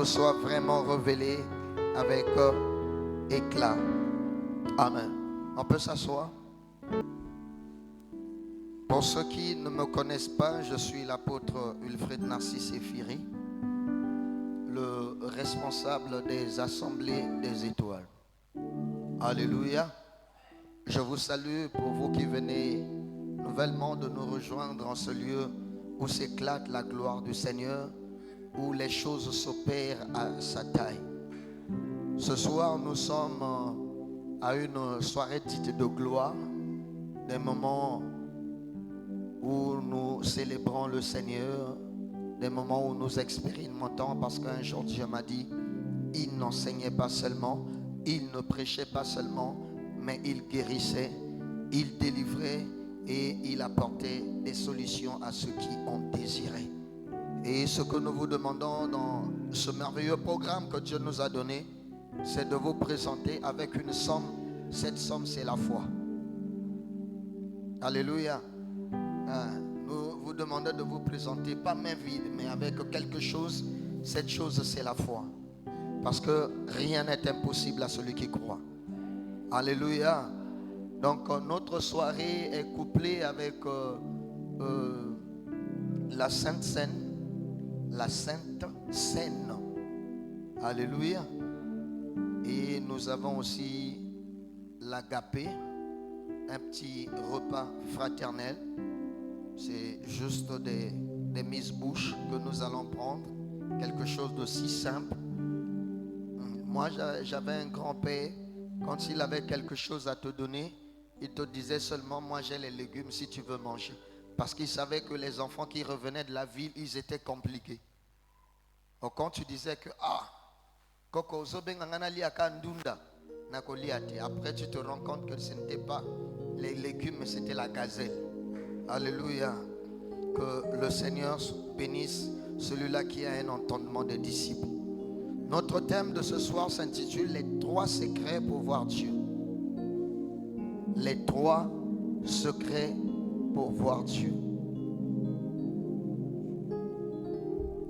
vous soit vraiment révélé avec éclat. Amen. On peut s'asseoir. Pour ceux qui ne me connaissent pas, je suis l'apôtre Wilfred Narcisse Efiri, le responsable des assemblées des étoiles. Alléluia. Je vous salue pour vous qui venez nouvellement de nous rejoindre en ce lieu où s'éclate la gloire du Seigneur, où les choses s'opèrent à sa taille. Ce soir, nous sommes à une soirée dite de gloire, des moments où nous célébrons le Seigneur, des moments où nous expérimentons, parce qu'un jour Dieu m'a dit, il n'enseignait pas seulement, il ne prêchait pas seulement, mais il guérissait, il délivrait et il apportait des solutions à ceux qui ont désiré. Et ce que nous vous demandons dans ce merveilleux programme que Dieu nous a donné, c'est de vous présenter avec une somme. Cette somme, c'est la foi. Alléluia. Nous vous demandons de vous présenter, pas main vide, mais avec quelque chose. Cette chose, c'est la foi. Parce que rien n'est impossible à celui qui croit. Alléluia. Donc notre soirée est couplée avec la Sainte Seine. La Sainte Seine. Alléluia. Et nous avons aussi l'agapé, un petit repas fraternel. C'est juste des mises-bouches que nous allons prendre. Quelque chose de si simple. Moi, j'avais un grand-père. Quand il avait quelque chose à te donner, il te disait seulement, moi j'ai les légumes si tu veux manger. Parce qu'il savait que les enfants qui revenaient de la ville, ils étaient compliqués. Donc quand tu disais que, après tu te rends compte que ce n'était pas les légumes, mais c'était la gazelle. Alléluia. Que le Seigneur bénisse celui-là qui a un entendement des disciples. Notre thème de ce soir s'intitule Les 3 secrets pour voir Dieu. Les 3 secrets pour voir Dieu.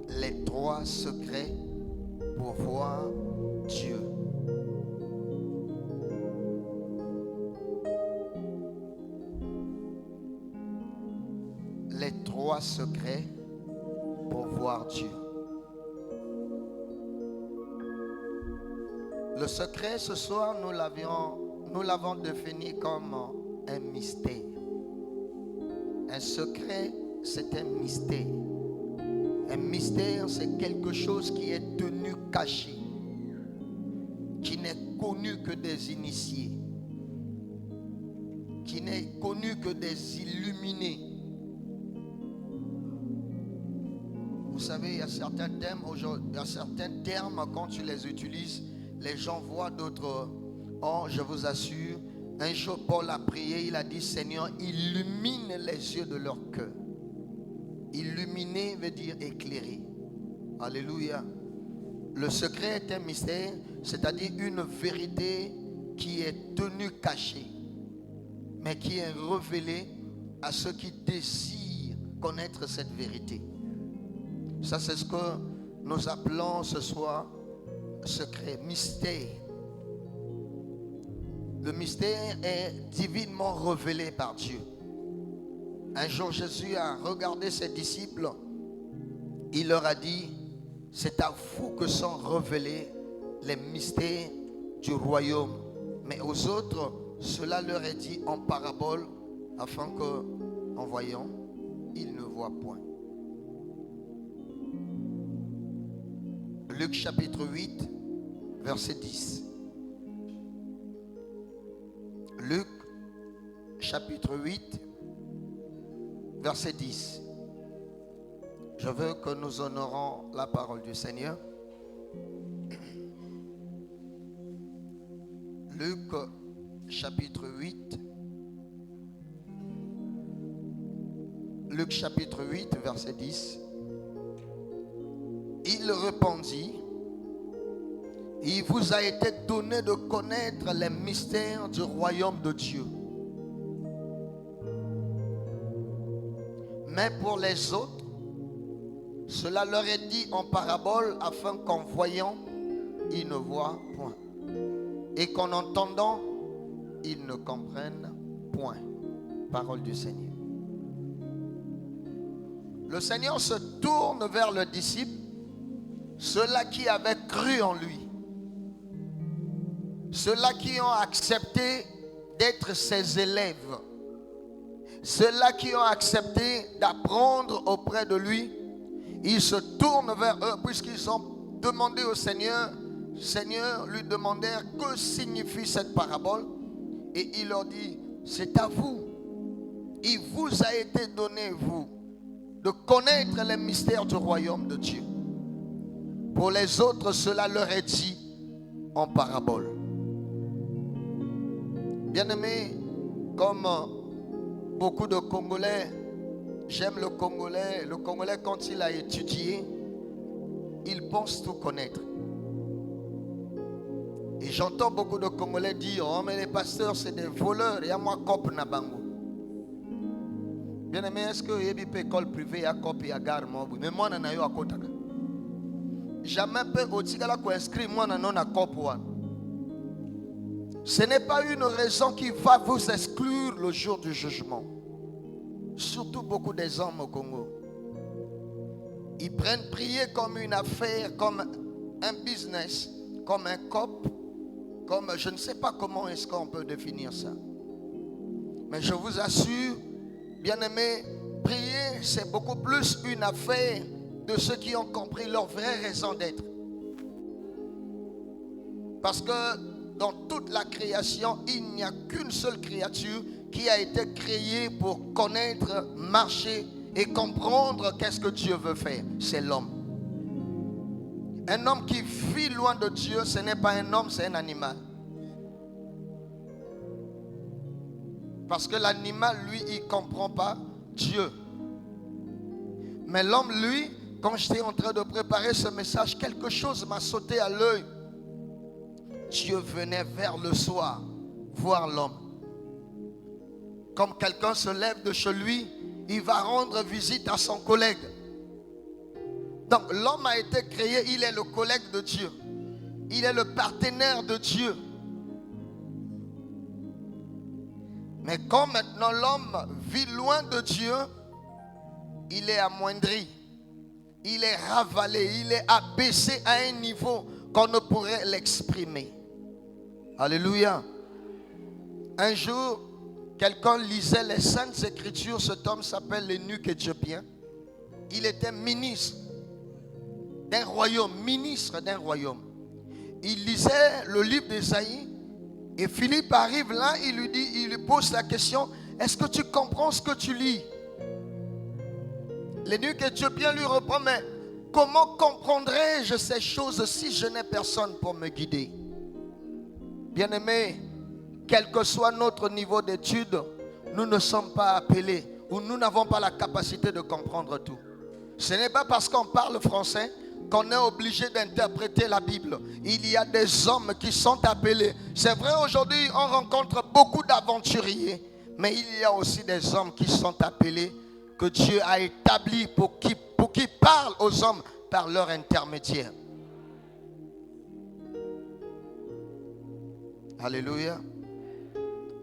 Les 3 secrets pour voir Dieu. Les 3 secrets pour voir Dieu. Le secret ce soir, nous l'avons défini comme un mystère. Un secret, c'est un mystère. Un mystère, c'est quelque chose qui est tenu caché, qui n'est connu que des initiés, qui n'est connu que des illuminés. Vous savez, il y a certains termes, quand tu les utilises, les gens voient d'autres. Oh, je vous assure, un jour Paul a prié, il a dit, Seigneur, illumine les yeux de leur cœur. Illuminer veut dire éclairer. Alléluia. Le secret est un mystère, c'est-à-dire une vérité qui est tenue cachée, mais qui est révélée à ceux qui désirent connaître cette vérité. Ça, c'est ce que nous appelons ce soir secret, mystère. Le mystère est divinement révélé par Dieu. Un jour, Jésus a regardé ses disciples. Il leur a dit, c'est à vous que sont révélés les mystères du royaume. Mais aux autres, cela leur est dit en parabole, afin que, en voyant, ils ne voient point. Luc chapitre 8, verset 10. Luc chapitre 8, verset 10. Je veux que nous honorons la parole du Seigneur. Luc chapitre 8. Luc chapitre 8, verset 10. Il répondit, il vous a été donné de connaître les mystères du royaume de Dieu. Mais pour les autres, Cela leur est dit en parabole afin qu'en voyant, ils ne voient point. Et qu'en entendant, ils ne comprennent point. Parole du Seigneur. Le Seigneur se tourne vers le disciple, ceux-là qui avaient cru en lui, ceux-là qui ont accepté d'être ses élèves, ceux-là qui ont accepté d'apprendre auprès de lui. Il se tourne vers eux puisqu'ils ont demandé au Seigneur. Seigneur lui demandèrent que signifie cette parabole. Et il leur dit, c'est à vous. Il vous a été donné, vous, de connaître les mystères du royaume de Dieu. Pour les autres, cela leur est dit en parabole. Bien-aimés, comme beaucoup de Congolais, j'aime le Congolais. Le Congolais, quand il a étudié, il pense tout connaître. Et j'entends beaucoup de Congolais dire, oh mais les pasteurs c'est des voleurs, et à moi cop na bango. Bien aimé, est-ce que il y a école privée à cop et à gare mobu? Mais moi n'en ai eu à côté. Jamais peut au tigala ko inscrit moi n'en a cop one. Ce n'est pas une raison qui va vous exclure le jour du jugement. Surtout beaucoup des hommes au Congo. Ils prennent prier comme une affaire, comme un business, comme un cop, comme je ne sais pas comment est-ce qu'on peut définir ça. Mais je vous assure, bien-aimés, prier c'est beaucoup plus une affaire de ceux qui ont compris leur vraie raison d'être. Parce que dans toute la création, il n'y a qu'une seule créature qui a été créée pour connaître, marcher et comprendre qu'est-ce que Dieu veut faire. C'est l'homme. Un homme qui vit loin de Dieu, ce n'est pas un homme, c'est un animal. Parce que l'animal, lui, il ne comprend pas Dieu. Mais l'homme, lui, quand j'étais en train de préparer ce message, quelque chose m'a sauté à l'œil. Dieu venait vers le soir voir l'homme. Comme quelqu'un se lève de chez lui, il va rendre visite à son collègue. Donc l'homme a été créé, il est le collègue de Dieu. Il est le partenaire de Dieu. Mais quand maintenant l'homme vit loin de Dieu, il est amoindri. Il est ravalé, il est abaissé à un niveau qu'on ne pourrait l'exprimer. Alléluia. Un jour, quelqu'un lisait les Saintes Écritures. Cet homme s'appelle l'eunuque éthiopien. Il était ministre d'un royaume, ministre d'un royaume. Il lisait le livre d'Ésaïe et Philippe arrive là, il lui pose la question, est-ce que tu comprends ce que tu lis? L'eunuque éthiopien lui répond, mais comment comprendrais-je ces choses si je n'ai personne pour me guider? Bien-aimés, quel que soit notre niveau d'études, nous ne sommes pas appelés ou nous n'avons pas la capacité de comprendre tout. Ce n'est pas parce qu'on parle français qu'on est obligé d'interpréter la Bible. Il y a des hommes qui sont appelés. C'est vrai, aujourd'hui, on rencontre beaucoup d'aventuriers, mais il y a aussi des hommes qui sont appelés, que Dieu a établis pour qu'ils parlent aux hommes par leur intermédiaire. Alléluia.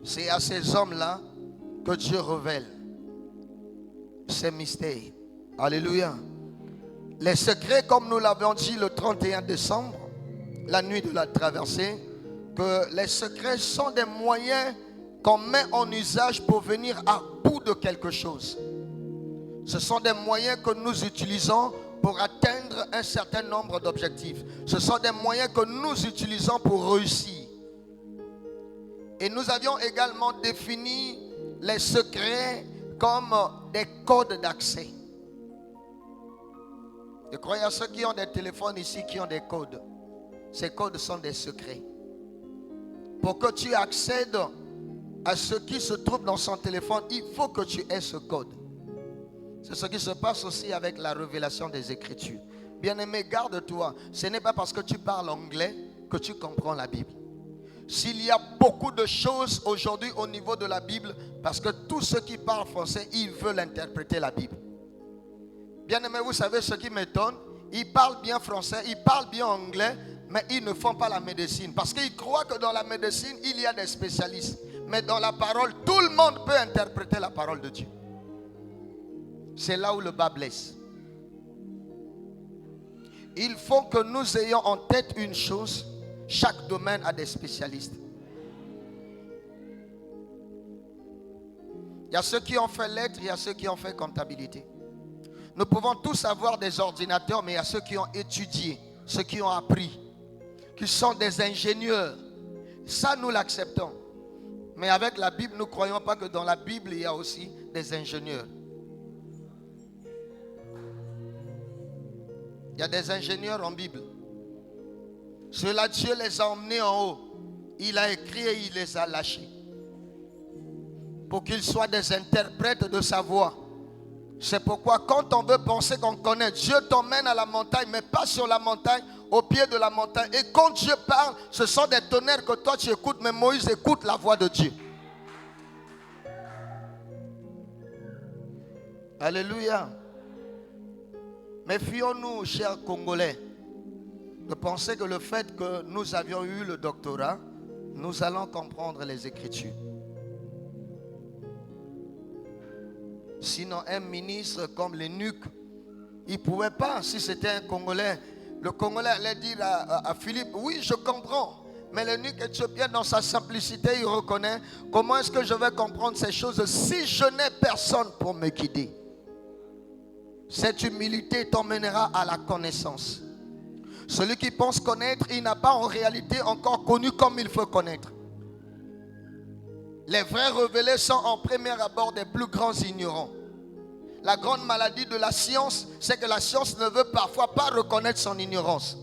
C'est à ces hommes-là que Dieu révèle ces mystères. Alléluia. Les secrets, comme nous l'avions dit le 31 décembre, la nuit de la traversée, que les secrets sont des moyens qu'on met en usage pour venir à bout de quelque chose. Ce sont des moyens que nous utilisons pour atteindre un certain nombre d'objectifs. Ce sont des moyens que nous utilisons pour réussir. Et nous avions également défini les secrets comme des codes d'accès. Je crois à ceux qui ont des téléphones ici qui ont des codes. Ces codes sont des secrets. Pour que tu accèdes à ce qui se trouve dans son téléphone, il faut que tu aies ce code. C'est ce qui se passe aussi avec la révélation des Écritures. Bien-aimé, garde-toi. Ce n'est pas parce que tu parles anglais que tu comprends la Bible. S'il y a beaucoup de choses aujourd'hui au niveau de la Bible, parce que tous ceux qui parlent français, ils veulent interpréter la Bible. Bien aimé, vous savez ce qui m'étonne? Ils parlent bien français, ils parlent bien anglais, mais ils ne font pas la médecine. Parce qu'ils croient que dans la médecine, il y a des spécialistes. Mais dans la parole, tout le monde peut interpréter la parole de Dieu. C'est là où le bas blesse. Il faut que nous ayons en tête une chose. Chaque domaine a des spécialistes. Il y a ceux qui ont fait lettres, il y a ceux qui ont fait comptabilité. Nous pouvons tous avoir des ordinateurs, mais il y a ceux qui ont étudié, ceux qui ont appris, qui sont des ingénieurs. Ça, nous l'acceptons. Mais avec la Bible, nous ne croyons pas que dans la Bible, il y a aussi des ingénieurs. Il y a des ingénieurs en Bible. Ceux-là, Dieu les a emmenés en haut. Il a écrit et il les a lâchés. Pour qu'ils soient des interprètes de sa voix. C'est pourquoi quand on veut penser qu'on connaît, Dieu t'emmène à la montagne, mais pas sur la montagne, au pied de la montagne. Et quand Dieu parle, ce sont des tonnerres que toi tu écoutes, mais Moïse écoute la voix de Dieu. Alléluia. Méfions-nous, chers Congolais, de penser que le fait que nous avions eu le doctorat, nous allons comprendre les Écritures. Sinon, un ministre comme l'eunuque, il ne pouvait pas, si c'était un Congolais. Le Congolais allait dire à Philippe, oui, je comprends. Mais l'eunuque éthiopien, dans sa simplicité, il reconnaît, comment est-ce que je vais comprendre ces choses si je n'ai personne pour me guider? Cette humilité t'emmènera à la connaissance. Celui qui pense connaître, il n'a pas en réalité encore connu comme il faut connaître. Les vrais révélés sont en premier abord des plus grands ignorants. La grande maladie de la science, c'est que la science ne veut parfois pas reconnaître son ignorance.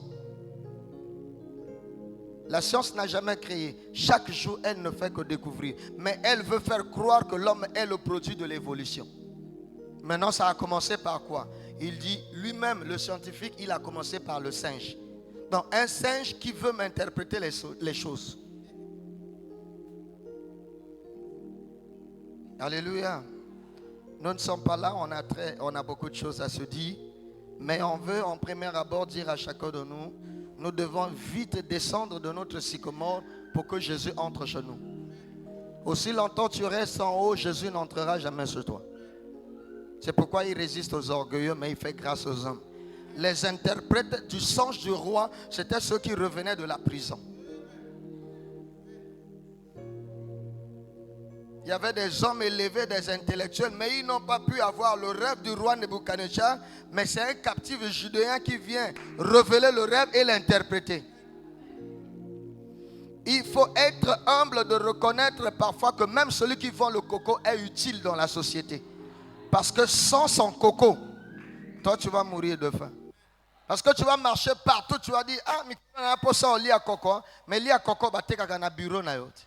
La science n'a jamais créé. Chaque jour, elle ne fait que découvrir. Mais elle veut faire croire que l'homme est le produit de l'évolution. Maintenant, ça a commencé par quoi? Il dit lui-même, le scientifique, il a commencé par le singe. Donc, un singe qui veut m'interpréter les choses. Alléluia. Nous ne sommes pas là, on a beaucoup de choses à se dire. Mais on veut en premier abord dire à chacun de nous, nous devons vite descendre de notre sycomore pour que Jésus entre chez nous. Aussi longtemps tu restes en haut, Jésus n'entrera jamais chez toi. C'est pourquoi il résiste aux orgueilleux, mais il fait grâce aux hommes. Les interprètes du songe du roi, c'était ceux qui revenaient de la prison. Il y avait des hommes élevés, des intellectuels, mais ils n'ont pas pu avoir le rêve du roi Nebuchadnezzar. Mais c'est un captif judéen qui vient révéler le rêve et l'interpréter. Il faut être humble de reconnaître parfois que même celui qui vend le coco est utile dans la société. Parce que sans son coco, toi tu vas mourir de faim. Parce que tu vas marcher partout, tu vas dire, ah, mais on a pas ça au lit à coco, mais lit à coco, bah t'es qu'à un bureau na yote.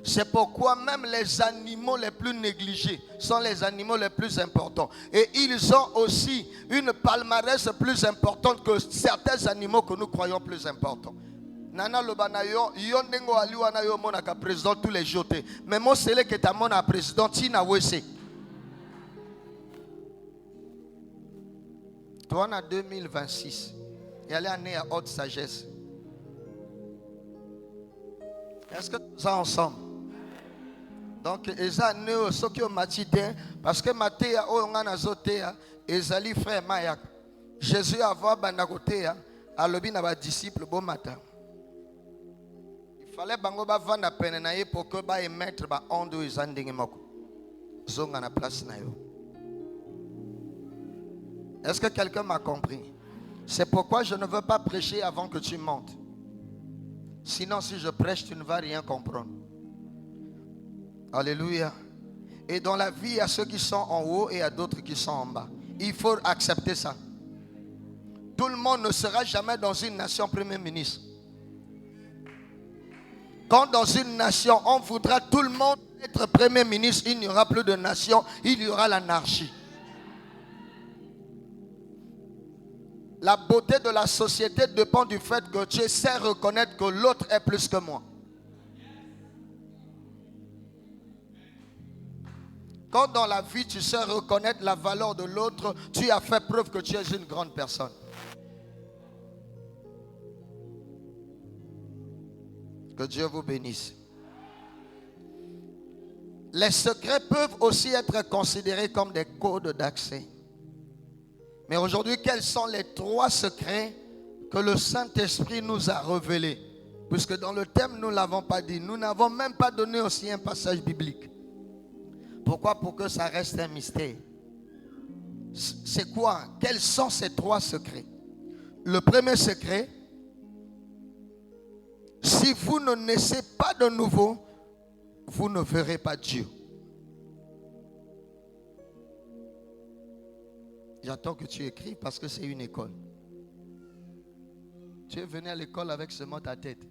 C'est pourquoi même les animaux les plus négligés sont les animaux les plus importants. Et ils ont aussi une palmarès plus importante que certains animaux que nous croyons plus importants. Nana Lobanayo, Yondengo Aliwanayo Monaka président tous les jours. Mais moi, c'est le que ta mona président Tina Wese. Toi, en 2026, il y a l'année à haute sagesse. Est-ce que nous sommes ensemble? Donc, Eza Neo Sokyo Matide, parce que Matéa, Oyongana Zotea, Ezali frère Mayak. Jésus a vu Banagotea, à l'obi n'a disciple bon matin. Il fallait bango ba vanda penenaye pour que ba émettre ba ondo ezandingi moko. Zonga na place na yo. Est-ce que quelqu'un m'a compris? C'est pourquoi je ne veux pas prêcher avant que tu montes. Sinon, si je prêche, tu ne vas rien comprendre. Alléluia. Et dans la vie, il y a ceux qui sont en haut et il y a d'autres qui sont en bas. Il faut accepter ça. Tout le monde ne sera jamais dans une nation premier ministre. Quand dans une nation, on voudra tout le monde être premier ministre, il n'y aura plus de nation, il y aura l'anarchie. La beauté de la société dépend du fait que tu sais reconnaître que l'autre est plus que moi. Quand dans la vie tu sais reconnaître la valeur de l'autre, tu as fait preuve que tu es une grande personne. Que Dieu vous bénisse. Les secrets peuvent aussi être considérés comme des codes d'accès. Mais aujourd'hui, quels sont les 3 secrets que le Saint-Esprit nous a révélés? Puisque dans le thème, nous ne l'avons pas dit. Nous n'avons même pas donné aussi un passage biblique. Pourquoi? Pour que ça reste un mystère. C'est quoi? Quels sont ces 3 secrets? Le premier secret, si vous ne naissez pas de nouveau, vous ne verrez pas Dieu. J'attends que tu écrives parce que c'est une école. Tu es venu à l'école avec seulement ta tête.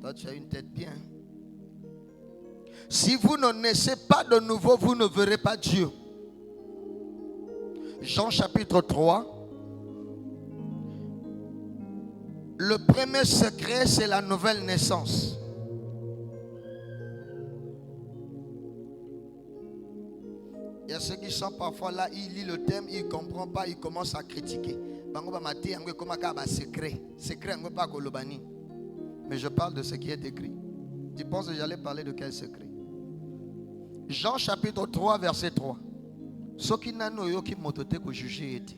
Toi, tu as une tête bien. Si vous ne naissez pas de nouveau, vous ne verrez pas Dieu. Jean chapitre 3. Le premier secret, c'est la nouvelle naissance. Il y a ceux qui sont parfois là, ils lisent le thème, ils ne comprennent pas, ils commencent à critiquer. Mais je parle de ce qui est écrit. Tu penses que j'allais parler de quel secret? Jean chapitre 3, verset 3. Ce qui n'a pas eu mototé que juger était.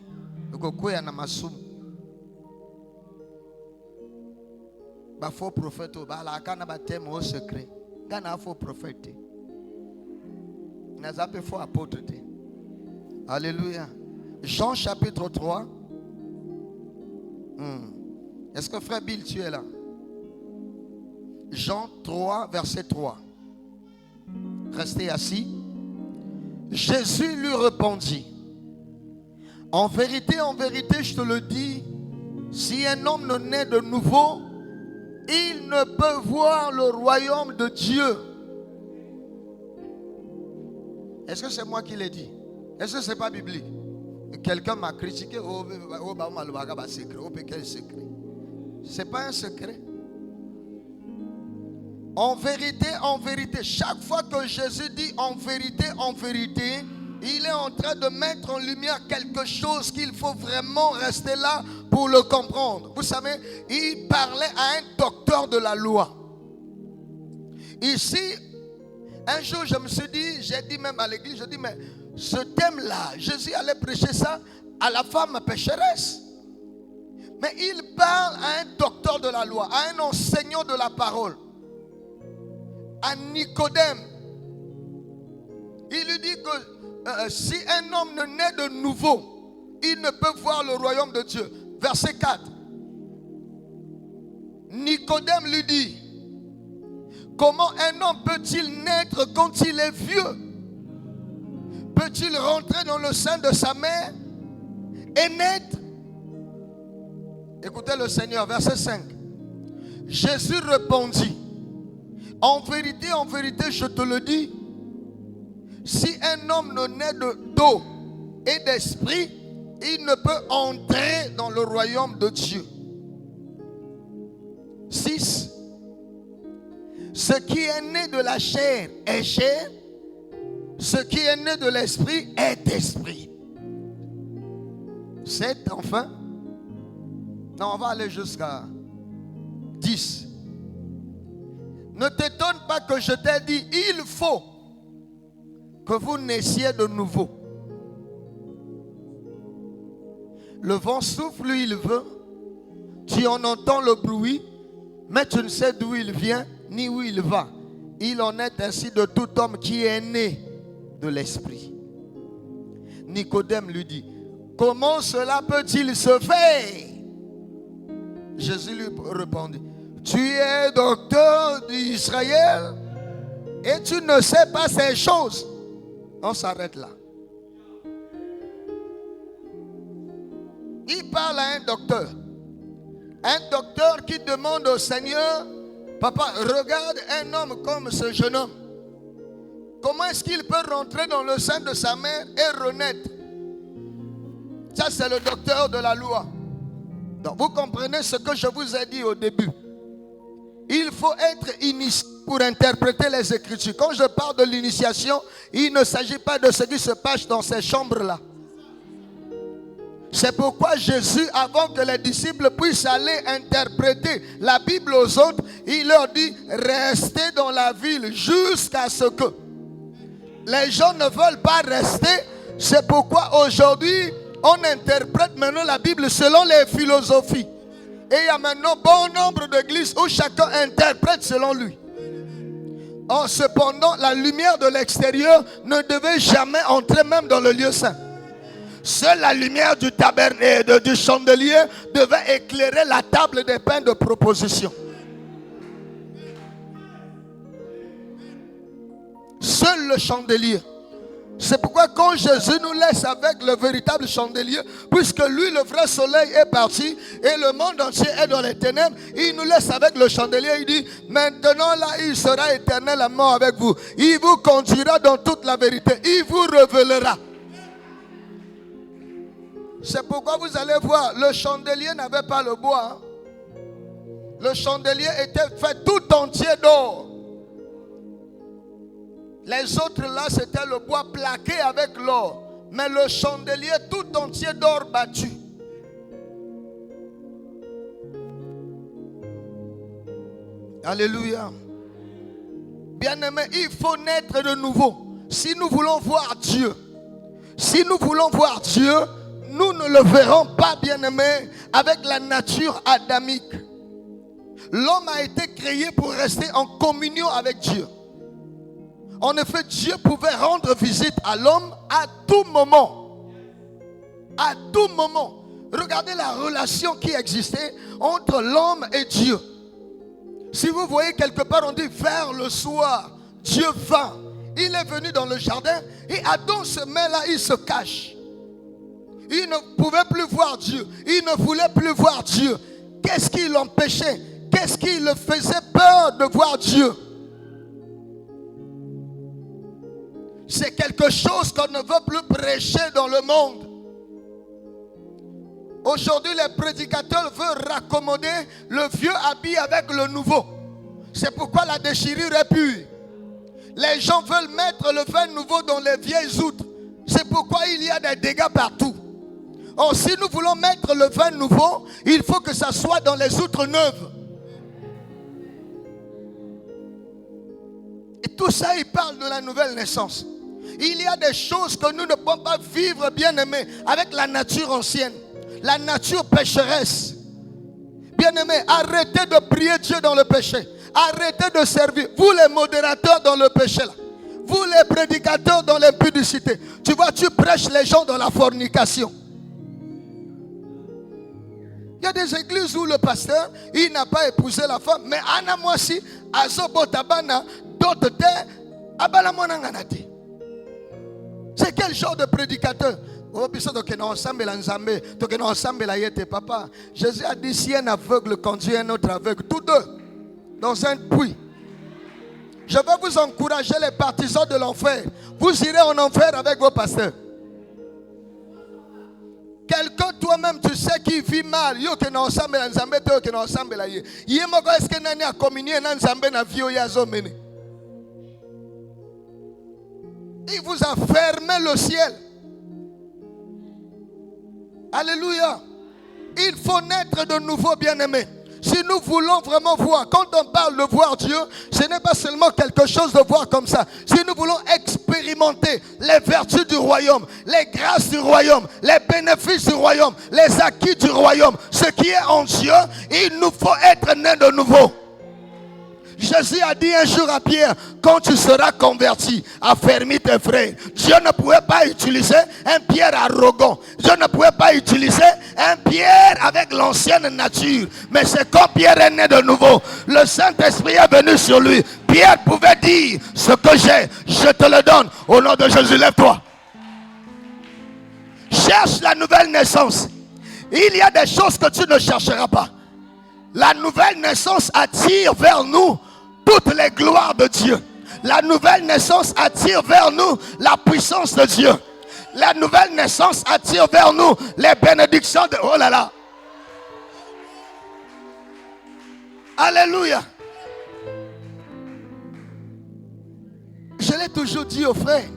Faux prophète, au secret. Gana faux prophète. N'a pas faux apôtre. Alléluia. Jean chapitre 3. Est-ce que frère Bill, tu es là? Jean 3, verset 3. Restez assis. Jésus lui répondit: en vérité, je te le dis, si un homme ne naît de nouveau, il ne peut voir le royaume de Dieu. Est-ce que c'est moi qui l'ai dit? Est-ce que ce n'est pas biblique? Quelqu'un m'a critiqué. Quel secret? Ce n'est pas un secret. En vérité, chaque fois que Jésus dit en vérité, il est en train de mettre en lumière quelque chose qu'il faut vraiment rester là pour le comprendre. Vous savez, il parlait à un docteur de la loi. Ici, un jour, je me suis dit, j'ai dit même à l'église, je dis, mais ce thème-là, Jésus allait prêcher ça à la femme pécheresse. Mais il parle à un docteur de la loi, à un enseignant de la parole, à Nicodème. Il lui dit que si un homme ne naît de nouveau, il ne peut voir le royaume de Dieu. Verset 4. Nicodème lui dit: comment un homme peut-il naître quand il est vieux? Peut-il rentrer dans le sein de sa mère et naître? Écoutez le Seigneur, verset 5. Jésus répondit: en vérité, je te le dis, si un homme ne naît d'eau et d'esprit, il ne peut entrer dans le royaume de Dieu. 6. Ce qui est né de la chair est chair, ce qui est né de l'esprit est esprit. 7, enfin. Non, on va aller jusqu'à 10. Ne t'étonne pas que je t'ai dit, il faut que vous naissiez de nouveau. Le vent souffle où il veut, tu en entends le bruit, mais tu ne sais d'où il vient ni où il va. Il en est ainsi de tout homme qui est né de l'esprit. Nicodème lui dit: comment cela peut-il se faire? Jésus lui répondit: tu es docteur d'Israël et tu ne sais pas ces choses. On s'arrête là. Il parle à un docteur. Un docteur qui demande au Seigneur: papa, regarde un homme comme ce jeune homme. Comment est-ce qu'il peut rentrer dans le sein de sa mère et renaître? Ça, c'est le docteur de la loi. Donc, vous comprenez ce que je vous ai dit au début. Il faut être initié pour interpréter les Écritures. Quand je parle de l'initiation, il ne s'agit pas de ce qui se passe dans ces chambres-là. C'est pourquoi Jésus, avant que les disciples puissent aller interpréter la Bible aux autres, il leur dit, restez dans la ville jusqu'à ce que. Les gens ne veulent pas rester. C'est pourquoi aujourd'hui, on interprète maintenant la Bible selon les philosophies. Et il y a maintenant bon nombre d'églises où chacun interprète selon lui. Or, cependant, la lumière de l'extérieur ne devait jamais entrer même dans le lieu saint. Seule la lumière du tabernacle, du chandelier devait éclairer la table des pains de proposition. Seul le chandelier. C'est pourquoi quand Jésus nous laisse avec le véritable chandelier, puisque lui, le vrai soleil, est parti et le monde entier est dans les ténèbres, il nous laisse avec le chandelier. Il dit, maintenant là, il sera éternellement avec vous. Il vous conduira dans toute la vérité. Il vous révélera. C'est pourquoi vous allez voir, le chandelier n'avait pas le bois. Le chandelier était fait tout entier d'or. Les autres là, c'était le bois plaqué avec l'or. Mais le chandelier tout entier d'or battu. Alléluia. Bien-aimés, il faut naître de nouveau. Si nous voulons voir Dieu, nous ne le verrons pas, bien-aimés, avec la nature adamique. L'homme a été créé pour rester en communion avec Dieu. En effet, Dieu pouvait rendre visite à l'homme à tout moment. À tout moment. Regardez la relation qui existait entre l'homme et Dieu. Si vous voyez quelque part, on dit vers le soir, Dieu vint. Il est venu dans le jardin et Adam se met là, il se cache. Il ne pouvait plus voir Dieu. Il ne voulait plus voir Dieu. Qu'est-ce qui l'empêchait? Qu'est-ce qui le faisait peur de voir Dieu? C'est quelque chose qu'on ne veut plus prêcher dans le monde. Aujourd'hui, les prédicateurs veulent raccommoder le vieux habit avec le nouveau. C'est pourquoi la déchirure est pure. Les gens veulent mettre le vin nouveau dans les vieilles outres. C'est pourquoi il y a des dégâts partout. Or, si nous voulons mettre le vin nouveau, il faut que ça soit dans les outres neuves. Et tout ça, il parle de la nouvelle naissance. Il y a des choses que nous ne pouvons pas vivre, bien-aimés, avec la nature ancienne. La nature pécheresse. Bien-aimés, arrêtez de prier Dieu dans le péché. Arrêtez de servir. Vous les modérateurs dans le péché là. Vous les prédicateurs dans l'impudicité. Tu vois, tu prêches les gens dans la fornication. Il y a des églises où le pasteur, il n'a pas épousé la femme. Mais Anna Mwasi, Azobotabana, d'autres terres, Abalamonanganate. C'est quel genre de prédicateur? Papa, Jésus a dit, si un aveugle conduit un autre aveugle, tous deux, dans un puits. Je veux vous encourager, les partisans de l'enfer. Vous irez en enfer avec vos pasteurs. Quelqu'un toi-même, tu sais qui vit mal. Yo que non ensemble la nzambe to que non ensemble la ye. Yemoko est-ce que nani a communié na nzambe na vie ya zo mene. Il vous a fermé le ciel. Alléluia. Il faut naître de nouveau, bien-aimés. Si nous voulons vraiment voir, quand on parle de voir Dieu, ce n'est pas seulement quelque chose de voir comme ça. Si nous voulons expérimenter les vertus du royaume, les grâces du royaume, les bénéfices du royaume, les acquis du royaume, ce qui est en Dieu, il nous faut être nés de nouveau. Jésus a dit un jour à Pierre, quand tu seras converti, affermis tes frères. Dieu ne pouvait pas utiliser un Pierre arrogant. Dieu ne pouvait pas utiliser un Pierre avec l'ancienne nature. Mais c'est quand Pierre est né de nouveau, le Saint-Esprit est venu sur lui. Pierre pouvait dire, ce que j'ai, je te le donne. Au nom de Jésus, lève-toi. Cherche la nouvelle naissance. Il y a des choses que tu ne chercheras pas. La nouvelle naissance attire vers nous toutes les gloires de Dieu. La nouvelle naissance attire vers nous la puissance de Dieu. La nouvelle naissance attire vers nous les bénédictions de... Oh là là. Alléluia. toujours dit aux frères,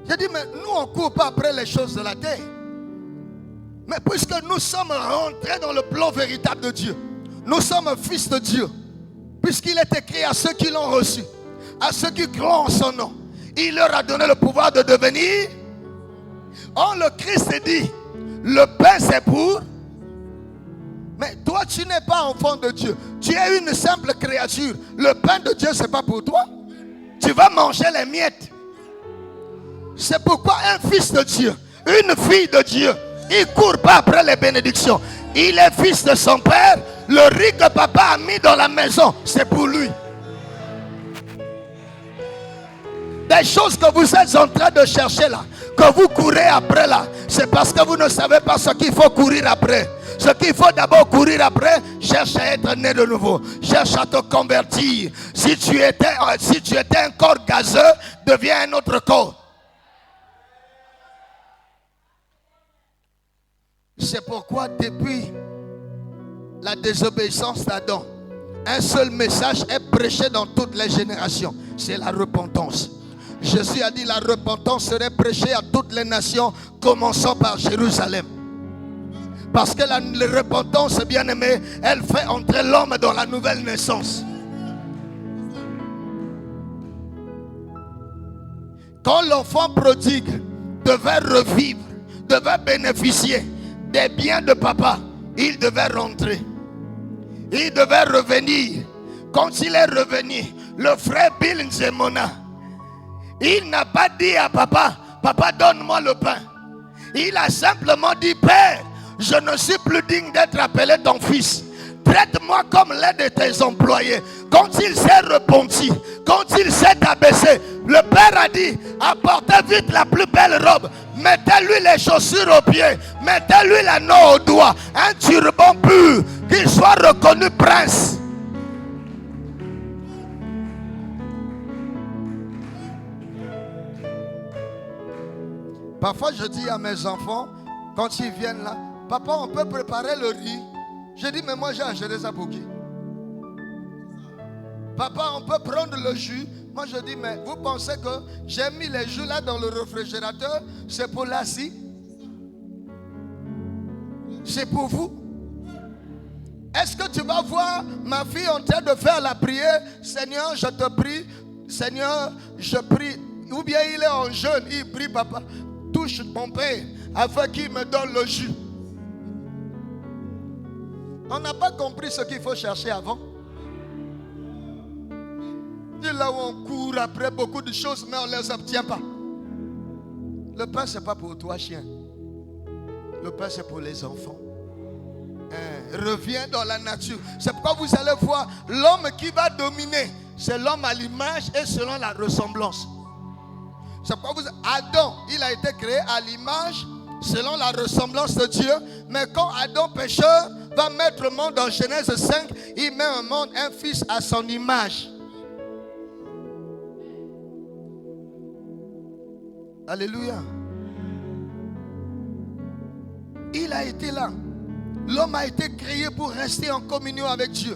j'ai dit, mais nous on ne court pas après les choses de la terre. Mais puisque nous sommes rentrés dans le plan véritable de Dieu, nous sommes fils de Dieu, puisqu'il est écrit à ceux qui l'ont reçu, à ceux qui croient en son nom, il leur a donné le pouvoir de devenir. Oh, le Christ dit, le pain c'est pour. Mais toi tu n'es pas enfant de Dieu, tu es une simple créature. Le pain de Dieu c'est pas pour toi. Tu vas manger les miettes. C'est pourquoi un fils de Dieu, une fille de Dieu, il ne court pas après les bénédictions. Il est fils de son père. Le riz que papa a mis dans la maison, c'est pour lui. Des choses que vous êtes en train de chercher là, que vous courez après là, c'est parce que vous ne savez pas ce qu'il faut courir après. Ce qu'il faut d'abord courir après, cherche à être né de nouveau. Cherche à te convertir. Si tu étais un corps gazeux, deviens un autre corps. C'est pourquoi depuis la désobéissance d'Adam, un seul message est prêché dans toutes les générations. C'est la repentance. Jésus a dit la repentance serait prêchée à toutes les nations, commençant par Jérusalem. Parce que la repentance, bien aimé, elle fait entrer l'homme dans la nouvelle naissance. Quand l'enfant prodigue devait revivre, devait bénéficier des biens de papa, il devait rentrer. Il devait revenir. Quand il est revenu, le frère Bill Nzemona, il n'a pas dit à papa, papa donne-moi le pain. Il a simplement dit, Père, je ne suis plus digne d'être appelé ton fils. Traite-moi comme l'un de tes employés. Quand il s'est repenti, quand il s'est abaissé, le père a dit, apportez vite la plus belle robe. Mettez-lui les chaussures aux pieds. Mettez-lui l'anneau au doigt. Un turban pur. Qu'il soit reconnu prince. Parfois je dis à mes enfants, quand ils viennent là, papa, on peut préparer le riz. Je dis, mais moi j'ai acheté ça pour qui? Papa, on peut prendre le jus. Moi je dis, mais vous pensez que j'ai mis les jus là dans le réfrigérateur? C'est pour l'assis? C'est pour vous? Est-ce que tu vas voir ma fille en train de faire la prière? Seigneur, je te prie. Seigneur, je prie. Ou bien il est en jeûne, il prie, papa, touche mon père afin qu'il me donne le jus. On n'a pas compris ce qu'il faut chercher avant. Et là où on court après beaucoup de choses, mais on ne les obtient pas. Le pain, ce n'est pas pour toi, chien. Le pain, c'est pour les enfants. Reviens dans la nature. C'est pourquoi vous allez voir l'homme qui va dominer. C'est l'homme à l'image et selon la ressemblance. C'est pourquoi Adam, il a été créé à l'image, selon la ressemblance de Dieu. Mais quand Adam pécheur va mettre le monde en Genèse 5, il met un monde, un fils à son image. Alléluia. Il a été là. L'homme a été créé pour rester en communion avec Dieu.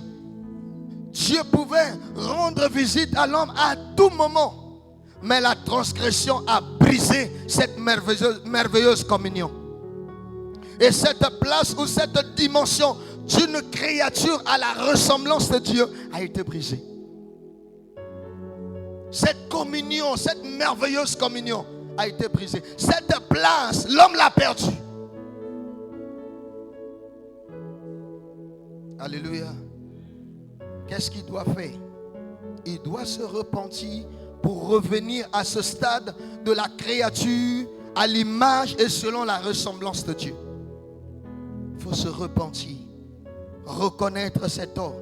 Dieu pouvait rendre visite à l'homme à tout moment. Mais la transgression a brisé cette merveilleuse communion. Et cette place ou cette dimension d'une créature à la ressemblance de Dieu a été brisée. Cette communion, cette merveilleuse communion a été brisée. Cette place, l'homme l'a perdue. Alléluia. Qu'est-ce qu'il doit faire? Il doit se repentir pour revenir à ce stade de la créature à l'image et selon la ressemblance de Dieu. Il faut se repentir, reconnaître cet ordre.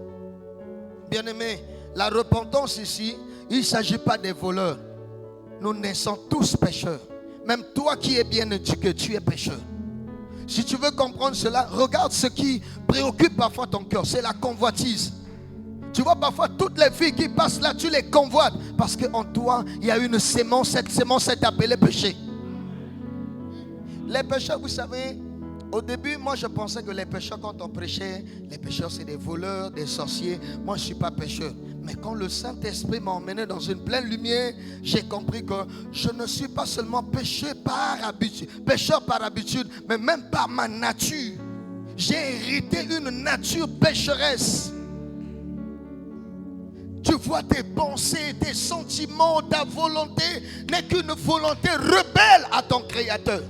Bien-aimés, la repentance ici, il ne s'agit pas des voleurs. Nous naissons tous pécheurs. Même toi qui es bien éduqué, tu es pécheur. Si tu veux comprendre cela, regarde ce qui préoccupe parfois ton cœur. C'est la convoitise. Tu vois parfois toutes les filles qui passent là, tu les convoites. Parce qu'en toi, il y a une sémence. Cette sémence est appelée péché. Les pécheurs, vous savez, au début, moi je pensais que les pécheurs, quand on prêchait, les pécheurs c'est des voleurs, des sorciers. Moi je ne suis pas pécheur. Mais quand le Saint-Esprit m'a emmené dans une pleine lumière, j'ai compris que je ne suis pas seulement pécheur par habitude, mais même par ma nature. J'ai hérité une nature pécheresse. Tu vois, tes pensées, tes sentiments, ta volonté n'est qu'une volonté rebelle à ton Créateur.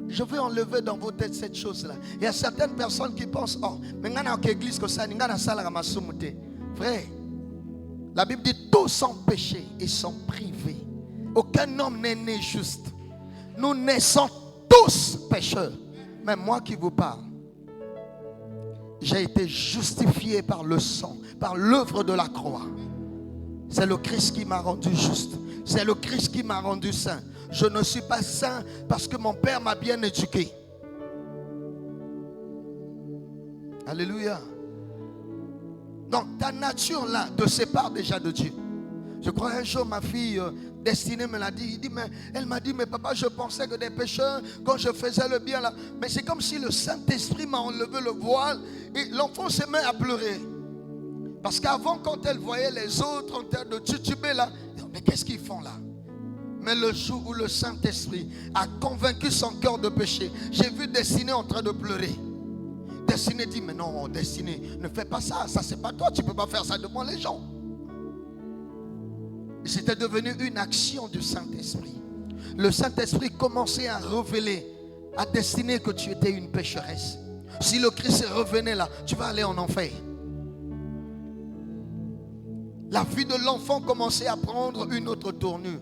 Je veux enlever dans vos têtes cette chose-là. Il y a certaines personnes qui pensent, oh, mais l'église que ça, frère, la Bible dit tous sont péchés et sont privés. Aucun homme n'est né juste. Nous naissons tous pécheurs. Mais moi qui vous parle, j'ai été justifié par le sang, par l'œuvre de la croix. C'est le Christ qui m'a rendu juste. C'est le Christ qui m'a rendu saint. Je ne suis pas saint parce que mon père m'a bien éduqué. Alléluia. Donc ta nature là te sépare déjà de Dieu. Je crois un jour ma fille destinée me l'a dit. Elle m'a dit, mais papa, je pensais que des pécheurs, quand je faisais le bien là, mais c'est comme si le Saint-Esprit m'a enlevé le voile et l'enfant se met à pleurer. Parce qu'avant, quand elle voyait les autres en train de tituber là, mais qu'est-ce qu'ils font là? Mais le jour où le Saint-Esprit a convaincu son cœur de péché, j'ai vu Destinée en train de pleurer. Destinée dit, mais non, Destinée, ne fais pas ça, ça c'est pas toi, tu ne peux pas faire ça devant les gens. C'était devenu une action du Saint-Esprit. Le Saint-Esprit commençait à révéler à Destinée que tu étais une pécheresse. Si le Christ revenait là, tu vas aller en enfer. La vie de l'enfant commençait à prendre une autre tournure.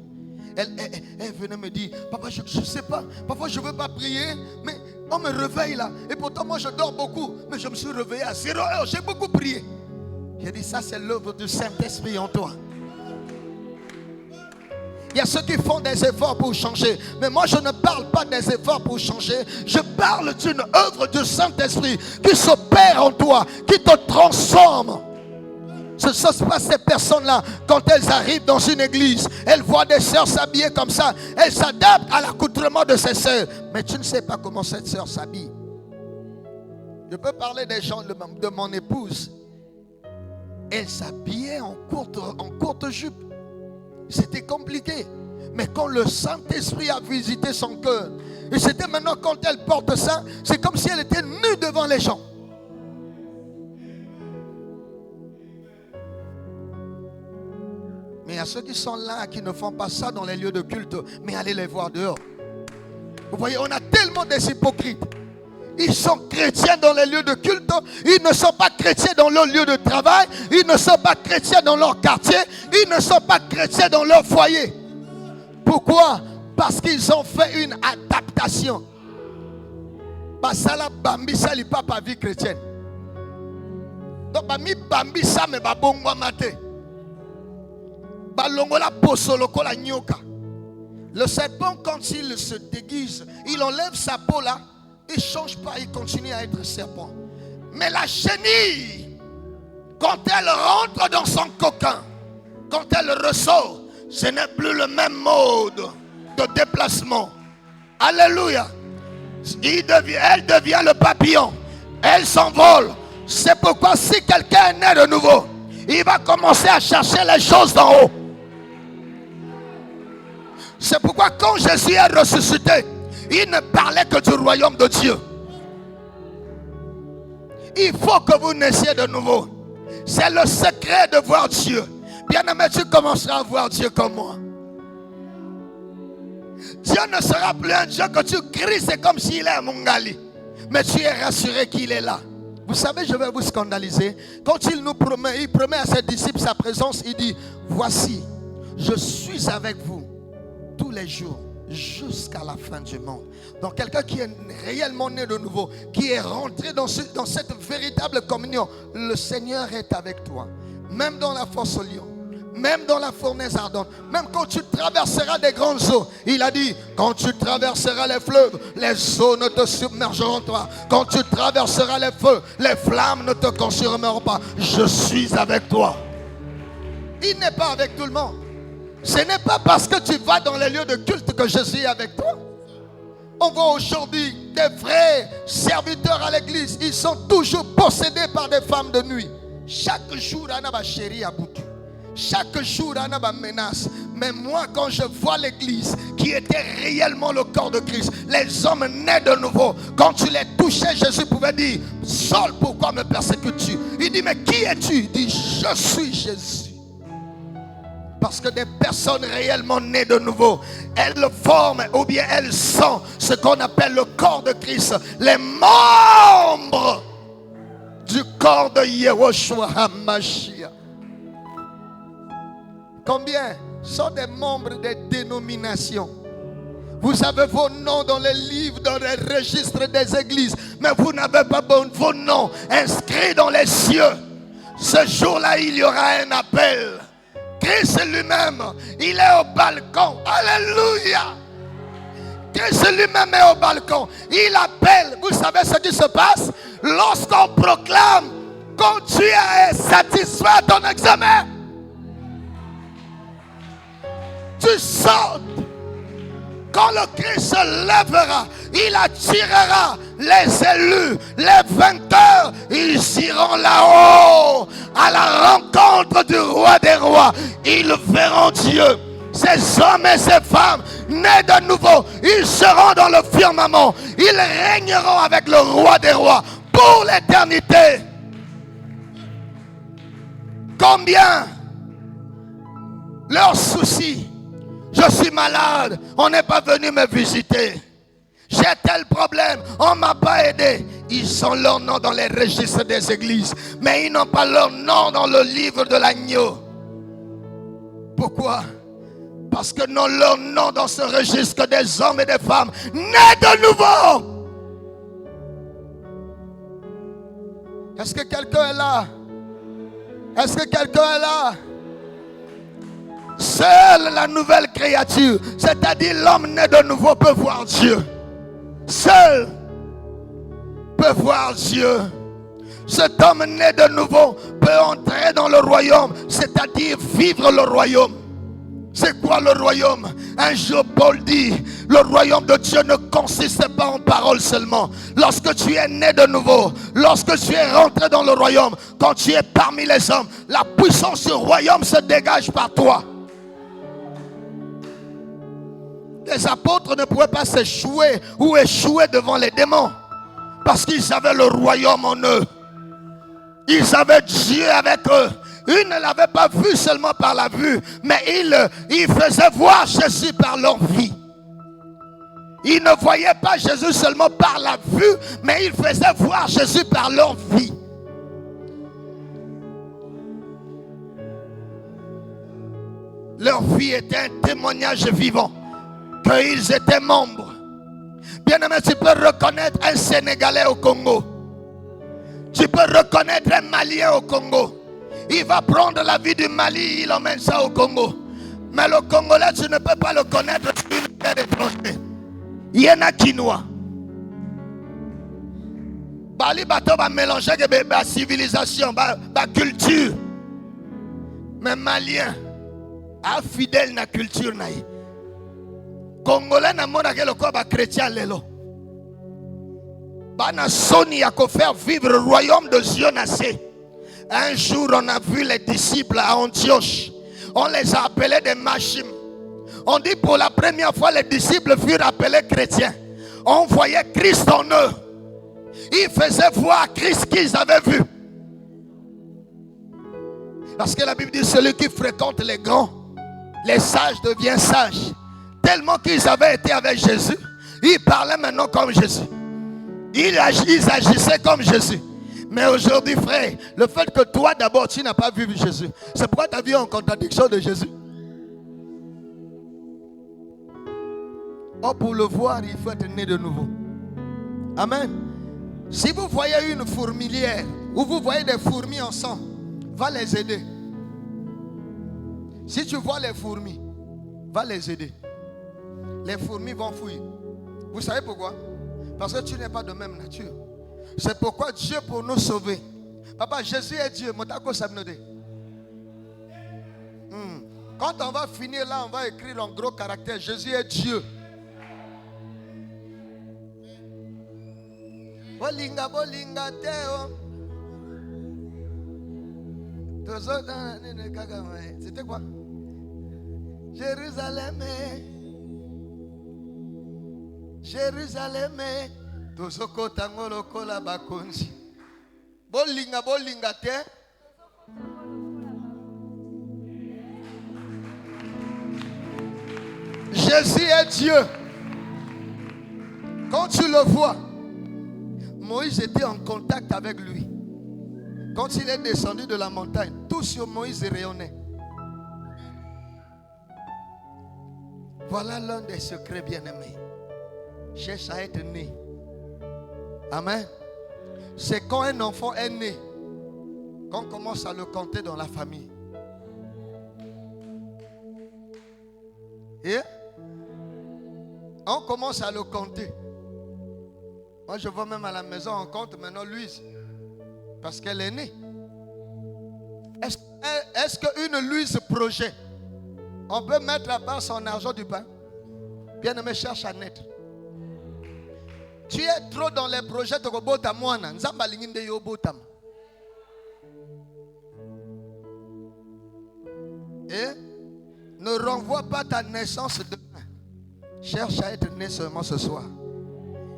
Elle venait me dire, papa, je ne sais pas, papa, je ne veux pas prier, mais on me réveille là. Et pourtant, moi, je dors beaucoup. Mais je me suis réveillé à 0 heure, j'ai beaucoup prié. J'ai dit, ça, c'est l'œuvre du Saint-Esprit en toi. Il y a ceux qui font des efforts pour changer. Mais moi, je ne parle pas des efforts pour changer. Je parle d'une œuvre du Saint-Esprit qui s'opère en toi, qui te transforme. Ce sont pas ces personnes-là, quand elles arrivent dans une église, elles voient des sœurs s'habiller comme ça, elles s'adaptent à l'accoutrement de ces sœurs. Mais tu ne sais pas comment cette sœur s'habille. Je peux parler des gens de mon épouse. Elle s'habillait en courte jupe. C'était compliqué. Mais quand le Saint-Esprit a visité son cœur, et c'était maintenant quand elle porte ça, c'est comme si elle était nue devant les gens. Mais il y a ceux qui sont là, qui ne font pas ça dans les lieux de culte, mais allez les voir dehors. Vous voyez, on a tellement des hypocrites. Ils sont chrétiens dans les lieux de culte, ils ne sont pas chrétiens dans leur lieu de travail, ils ne sont pas chrétiens dans leur quartier, ils ne sont pas chrétiens dans leur foyer. Pourquoi? Parce qu'ils ont fait une adaptation. Basala bambi sali papa vie chrétienne. Donc bambi bambi sa me babongwa mate. Balongola posolo la nyoka. Le serpent, quand il se déguise, il enlève sa peau là, il ne change pas, il continue à être serpent. Mais la chenille, quand elle rentre dans son coquin, quand elle ressort, ce n'est plus le même mode de déplacement. Alléluia. Elle devient le papillon. Elle s'envole. C'est pourquoi si quelqu'un est né de nouveau, il va commencer à chercher les choses d'en haut. C'est pourquoi quand Jésus est ressuscité, il ne parlait que du royaume de Dieu. Il faut que vous naissiez de nouveau. C'est le secret de voir Dieu. Bien-aimé, tu commenceras à voir Dieu comme moi. Dieu ne sera plus un Dieu que tu cries, c'est comme s'il est à Mongali. Mais tu es rassuré qu'il est là. Vous savez, je vais vous scandaliser. Quand il nous promet, il promet à ses disciples sa présence, il dit, voici, je suis avec vous tous les jours jusqu'à la fin du monde. Donc quelqu'un qui est réellement né de nouveau, qui est rentré dans cette véritable communion, le Seigneur est avec toi. Même dans la fosse au lion, même dans la fournaise ardente, même quand tu traverseras des grandes eaux, il a dit, quand tu traverseras les fleuves, les eaux ne te submergeront pas. Quand tu traverseras les feux, les flammes ne te consumeront pas. Je suis avec toi. Il n'est pas avec tout le monde. Ce n'est pas parce que tu vas dans les lieux de culte que je suis avec toi. On voit aujourd'hui des vrais serviteurs à l'église. Ils sont toujours possédés par des femmes de nuit. Chaque jour, on a ma chérie à bout. Chaque jour, on a ma menace. Mais moi, quand je vois l'église qui était réellement le corps de Christ, les hommes nés de nouveau, quand tu les touchais, Jésus pouvait dire: Saul, pourquoi me persécutes-tu? Il dit: mais qui es-tu? Il dit: je suis Jésus. Parce que des personnes réellement nées de nouveau, elles forment ou bien elles sont ce qu'on appelle le corps de Christ, les membres du corps de Yehoshua HaMashiach. Combien sont des membres des dénominations? Vous avez vos noms dans les livres, dans les registres des églises, mais vous n'avez pas vos noms inscrits dans les cieux. Ce jour-là, il y aura un appel. Christ lui-même, il est au balcon. Alléluia. Christ lui-même est au balcon. Il appelle. Vous savez ce qui se passe? Lorsqu'on proclame quand tu es satisfait à ton examen, tu sautes. Quand le Christ se lèvera, il attirera les élus, les vainqueurs. Ils iront là-haut à la rencontre du roi des rois. Ils verront Dieu. Ces hommes et ces femmes nés de nouveau, ils seront dans le firmament. Ils régneront avec le roi des rois pour l'éternité. Combien leurs soucis? Je suis malade, on n'est pas venu me visiter. J'ai tel problème, on ne m'a pas aidé. Ils ont leur nom dans les registres des églises, mais ils n'ont pas leur nom dans le livre de l'agneau. Pourquoi? Parce que non, leur nom dans ce registre des hommes et des femmes nés de nouveau. Est-ce que quelqu'un est là? Est-ce que quelqu'un est là? Seule la nouvelle créature, c'est-à-dire l'homme né de nouveau, peut voir Dieu. Seul peut voir Dieu. Cet homme né de nouveau peut entrer dans le royaume, c'est-à-dire vivre le royaume. C'est quoi le royaume? Un jour Paul dit: le royaume de Dieu ne consiste pas en paroles seulement. Lorsque tu es né de nouveau, lorsque tu es rentré dans le royaume, quand tu es parmi les hommes, la puissance du royaume se dégage par toi. Les apôtres ne pouvaient pas s'échouer ou échouer devant les démons parce qu'ils avaient le royaume en eux. Ils avaient Dieu avec eux. Ils ne l'avaient pas vu seulement par la vue, mais ils faisaient voir Jésus par leur vie. Ils ne voyaient pas Jésus seulement par la vue, mais ils faisaient voir Jésus par leur vie. Leur vie était un témoignage vivant qu'ils étaient membres. Bien-aimé, tu peux reconnaître un Sénégalais au Congo. Tu peux reconnaître un Malien au Congo. Il va prendre la vie du Mali, il emmène ça au Congo. Mais le Congolais, tu ne peux pas le connaître sur une terre étrangère. Il y en a Quinois. Bali bateau va mélanger la civilisation, la culture. Mais Malien, fidèle à la culture. Congolais n'a pas le corps chrétien. Bana soni a faire vivre le royaume de Dieu. Un jour, on a vu les disciples à Antioche. On les a appelés des machim. On dit pour la première fois, les disciples furent appelés chrétiens. On voyait Christ en eux. Ils faisaient voir Christ qu'ils avaient vu. Parce que la Bible dit: celui qui fréquente les grands, les sages devient sage. Tellement qu'ils avaient été avec Jésus, ils parlaient maintenant comme Jésus. Ils agissaient comme Jésus. Mais aujourd'hui, frère, le fait que toi d'abord tu n'as pas vu Jésus, c'est pourquoi tu as vu en contradiction de Jésus. Oh, pour le voir, il faut être né de nouveau. Amen. Si vous voyez une fourmilière ou vous voyez des fourmis ensemble, va les aider. Si tu vois les fourmis, va les aider. Les fourmis vont fuir. Vous savez pourquoi? Parce que tu n'es pas de même nature. C'est pourquoi Dieu, pour nous sauver, papa, Jésus est Dieu. Quand on va finir là, on va écrire en gros caractère: Jésus est Dieu. Bolinga bolinga teo. C'était quoi? Jérusalem, Jérusalem, Tozoko tangolo kola bakonzi. Bolinga te. Jésus est Dieu. Quand tu le vois, Moïse était en contact avec lui. Quand il est descendu de la montagne, tout sur Moïse rayonnait. Voilà l'un des secrets bien-aimés. Cherche à être né. Amen. C'est quand un enfant est né qu'on commence à le compter dans la famille. Et on commence à le compter. Moi, je vois même à la maison, on compte maintenant Louise. Parce qu'elle est née. Est-ce qu'une Louise projet, on peut mettre à part son argent du pain? Bien-aimé, cherche à naître. Tu es trop dans les projets de Robota Moana. Et ne renvoie pas ta naissance demain. Cherche à être né seulement ce soir.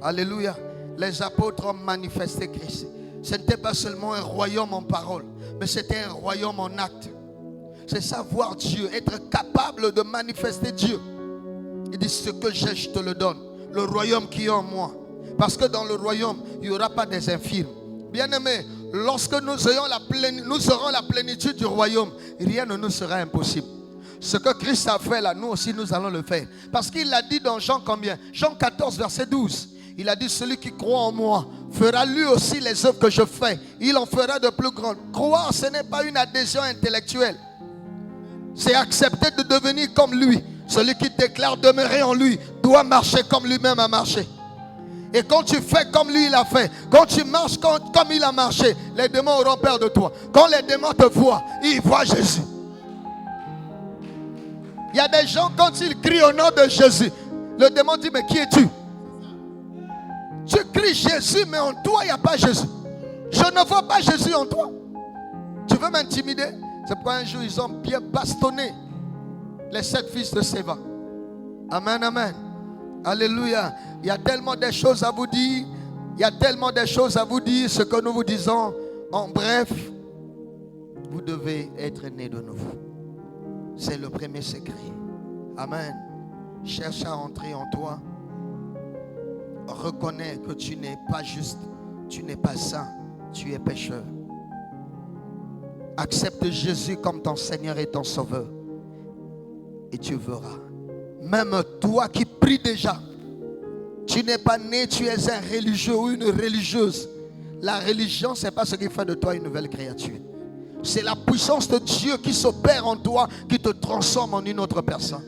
Alléluia. Les apôtres ont manifesté Christ. Ce n'était pas seulement un royaume en parole, mais c'était un royaume en acte. C'est savoir Dieu, être capable de manifester Dieu. Il dit, ce que j'ai, je te le donne. Le royaume qui est en moi. Parce que dans le royaume, il n'y aura pas des infirmes. Bien-aimés, lorsque nous aurons la plénitude du royaume, rien ne nous sera impossible. Ce que Christ a fait là, nous aussi nous allons le faire. Parce qu'il l'a dit dans Jean combien? Jean 14 verset 12. Il a dit, celui qui croit en moi fera lui aussi les œuvres que je fais. Il en fera de plus grandes. Croire, ce n'est pas une adhésion intellectuelle. C'est accepter de devenir comme lui. Celui qui déclare demeurer en lui doit marcher comme lui-même a marché. Et quand tu fais comme lui il a fait, quand tu marches comme il a marché, les démons auront peur de toi. Quand les démons te voient, ils voient Jésus. Il y a des gens, quand ils crient au nom de Jésus, le démon dit, mais qui es-tu? Tu cries Jésus, mais en toi, il n'y a pas Jésus. Je ne vois pas Jésus en toi. Tu veux m'intimider? C'est pourquoi un jour, ils ont bien bastonné les 7 fils de Séva. Amen, amen. Alléluia. Il y a tellement de choses à vous dire. Il y a tellement de choses à vous dire. Ce que nous vous disons, en bref, vous devez être né de nouveau. C'est le premier secret. Amen. Cherche à entrer en toi. Reconnais que tu n'es pas juste. Tu n'es pas saint. Tu es pécheur. Accepte Jésus comme ton Seigneur et ton Sauveur. Et tu verras. Même toi qui pries déjà. Tu n'es pas né, tu es un religieux ou une religieuse. La religion, ce n'est pas ce qui fait de toi une nouvelle créature. C'est la puissance de Dieu qui s'opère en toi, qui te transforme en une autre personne.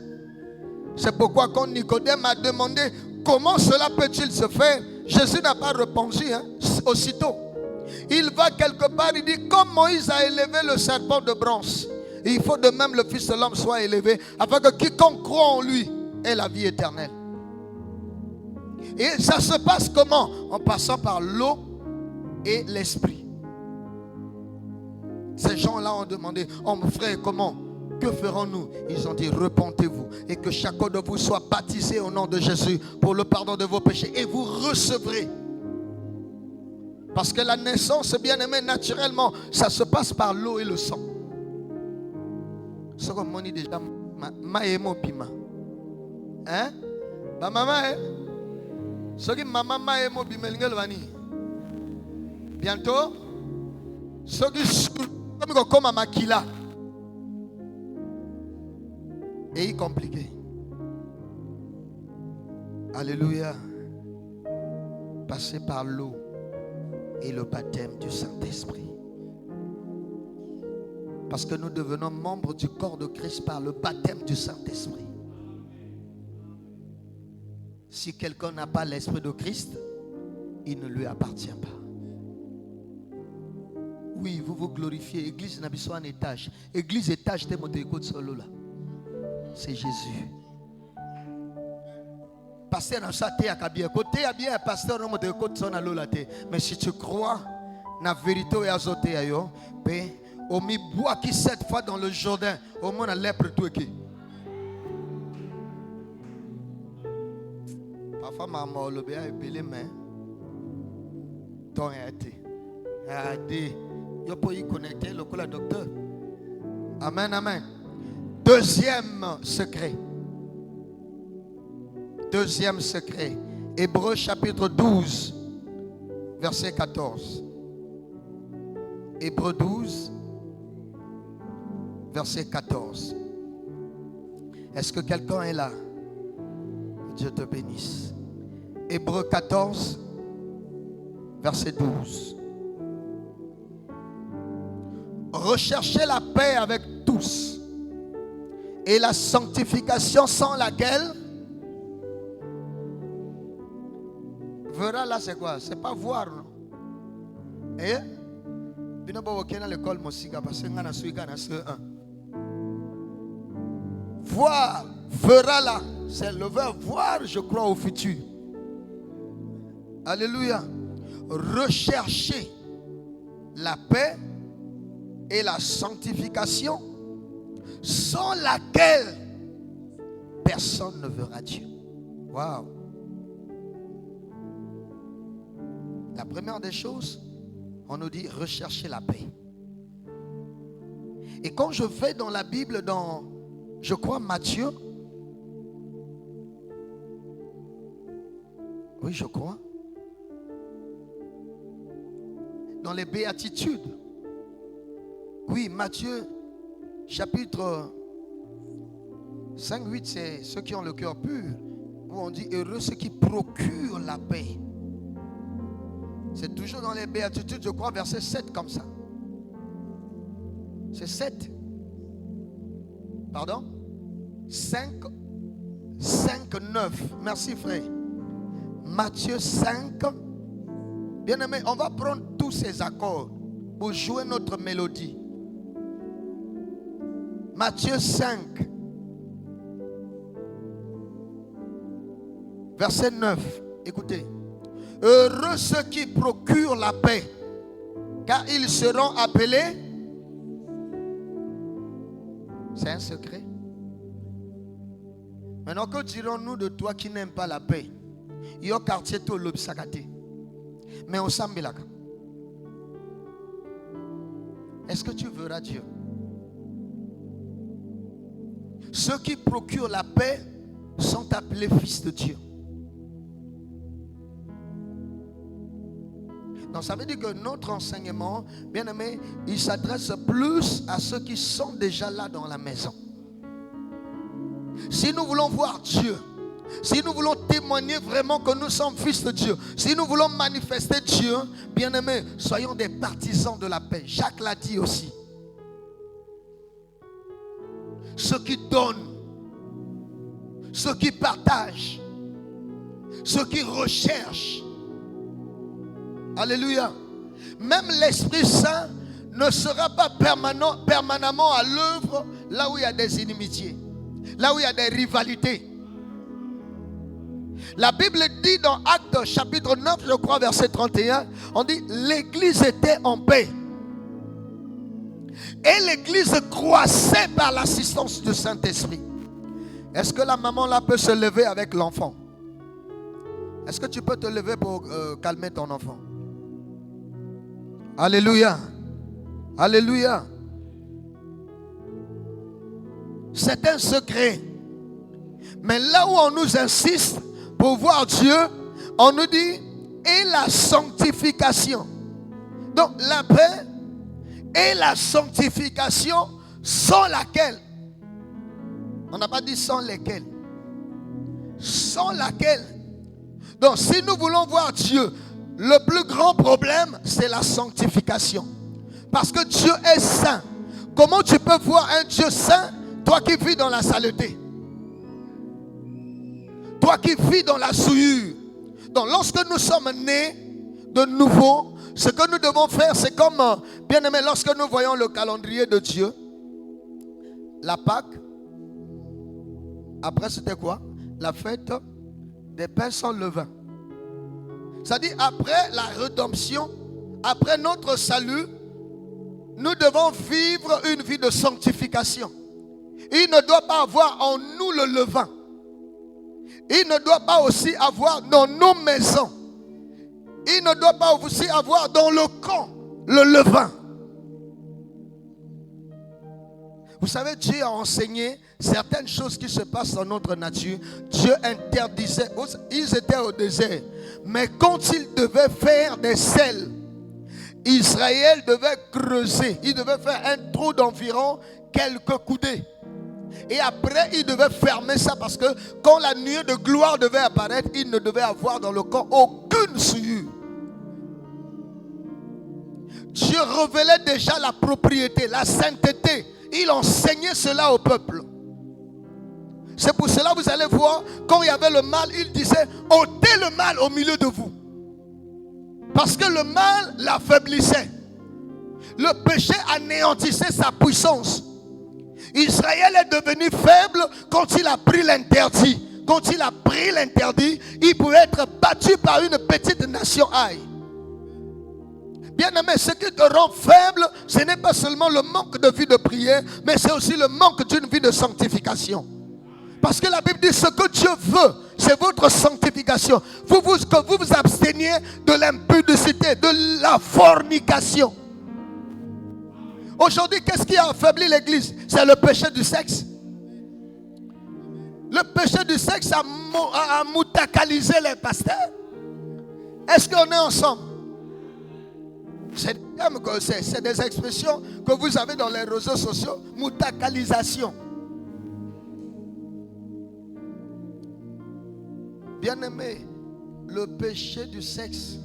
C'est pourquoi quand Nicodème a demandé comment cela peut-il se faire, Jésus n'a pas répondu aussitôt. Il va quelque part, il dit comme Moïse a élevé le serpent de bronze, il faut de même le Fils de l'homme soit élevé, afin que quiconque croit en lui ait la vie éternelle. Et ça se passe comment? En passant par l'eau et l'esprit. Ces gens-là ont demandé, oh mon frère, comment? Que ferons-nous? Ils ont dit, repentez-vous et que chacun de vous soit baptisé au nom de Jésus pour le pardon de vos péchés et vous recevrez. Parce que la naissance, bien aimé, naturellement, ça se passe par l'eau et le sang. Ce qu'on m'a dit déjà, maïmo pima. Hein? Ma maman, hein? Ce qui maman maïmo pima, bientôt, ce qui comme à Makila. Et il est compliqué. Alléluia. Passer par l'eau et le baptême du Saint-Esprit. Parce que nous devenons membres du corps de Christ par le baptême du Saint-Esprit. Si quelqu'un n'a pas l'Esprit de Christ, il ne lui appartient pas. Oui, vous vous glorifiez. Église n'a pas un étage. Église étage, t'es monté côté solo là. C'est Jésus. Pasteur dans sa terre à bien. Côté à bien, pasteur non monté côté son alo la terre. Mais si tu crois, na vérité et azote ayo, ben Au mi bois qui 7 fois dans le Jourdain. Au moins la lèpre tout qui. Parfois maman le bien est belé mais ton a été. Yo peux y connecter le docteur. Amen, amen. Deuxième secret. Deuxième secret. Hébreux chapitre 12, verset 14. Hébreux 12, verset 14. Est-ce que quelqu'un est là? Dieu te bénisse. Hébreux 14, verset 12. Recherchez la paix avec tous et la sanctification sans laquelle verra là c'est quoi? C'est pas voir non? Et bien à l'école musique parce que on a suivi un. Voir verra là c'est le verbe voir je crois au futur. Alléluia. Recherchez la paix et la sanctification sans laquelle personne ne verra Dieu. Waouh. La première des choses, on nous dit rechercher la paix. Et quand je vais dans la Bible, dans, je crois, Matthieu, oui, je crois, dans les béatitudes, oui, Matthieu, chapitre 5, 8, c'est ceux qui ont le cœur pur, où on dit heureux ceux qui procurent la paix. C'est toujours dans les béatitudes, je crois, verset 7 comme ça. C'est 7. Pardon? 5, 9. Merci frère. Matthieu 5. Bien aimé, on va prendre tous ces accords pour jouer notre mélodie. Matthieu 5. Verset 9. Écoutez. Heureux ceux qui procurent la paix, car ils seront appelés. C'est un secret. Maintenant, que dirons-nous de toi qui n'aime pas la paix? Il y a un quartier tout l'obsacate. Mais on s'en là. Est-ce que tu verras Dieu? Ceux qui procurent la paix sont appelés fils de Dieu. Donc ça veut dire que notre enseignement, bien aimé, il s'adresse plus à ceux qui sont déjà là dans la maison. Si nous voulons voir Dieu, si nous voulons témoigner vraiment que nous sommes fils de Dieu, si nous voulons manifester Dieu, bien aimé, soyons des partisans de la paix. Jacques l'a dit aussi. Ceux qui donnent, ceux qui partagent, ceux qui recherchent. Alléluia. Même l'Esprit Saint ne sera pas permanemment à l'œuvre là où il y a des inimitiés, là où il y a des rivalités. La Bible dit dans Actes chapitre 9, je crois verset 31, on dit l'église était en paix. Et l'église croissait par l'assistance du Saint-Esprit. Est-ce que la maman là peut se lever avec l'enfant? Est-ce que tu peux te lever pour calmer ton enfant? Alléluia. Alléluia. C'est un secret. Mais là où on nous insiste pour voir Dieu, on nous dit et la sanctification. Donc la paix et la sanctification sans laquelle, on n'a pas dit sans lesquelles, sans laquelle. Donc si nous voulons voir Dieu, le plus grand problème, c'est la sanctification. Parce que Dieu est saint. Comment tu peux voir un Dieu saint, toi qui vis dans la saleté? Toi qui vis dans la souillure. Donc lorsque nous sommes nés de nouveau, ce que nous devons faire, c'est comme, bien aimé, lorsque nous voyons le calendrier de Dieu, la Pâque, après c'était quoi? La fête des pains sans levain. C'est-à-dire après la rédemption, après notre salut, nous devons vivre une vie de sanctification. Il ne doit pas avoir en nous le levain. Il ne doit pas aussi avoir dans nos maisons. Il ne doit pas aussi avoir dans le camp le levain. Vous savez, Dieu a enseigné certaines choses qui se passent dans notre nature. Dieu interdisait, ils étaient au désert. Mais quand ils devaient faire des sels, Israël devait creuser. Il devait faire un trou d'environ quelques coudées. Et après, il devait fermer ça parce que quand la nuée de gloire devait apparaître, il ne devait avoir dans le camp aucune souillure. Dieu révélait déjà la propriété, la sainteté. Il enseignait cela au peuple. C'est pour cela que vous allez voir, quand il y avait le mal, il disait, ôtez le mal au milieu de vous. Parce que le mal l'affaiblissait. Le péché anéantissait sa puissance. Israël est devenu faible quand il a pris l'interdit. Quand il a pris l'interdit, il pouvait être battu par une petite nation aïe. Bien-aimé, ce qui te rend faible, ce n'est pas seulement le manque de vie de prière, mais c'est aussi le manque d'une vie de sanctification. Parce que la Bible dit ce que Dieu veut, c'est votre sanctification. Que vous vous absteniez de l'impudicité, de la fornication. Aujourd'hui, qu'est-ce qui a affaibli l'église? C'est le péché du sexe. Le péché du sexe a moutakalisé les pasteurs. Est-ce qu'on est ensemble? C'est des expressions que vous avez dans les réseaux sociaux. Moutakalisation. Bien-aimé, le péché du sexe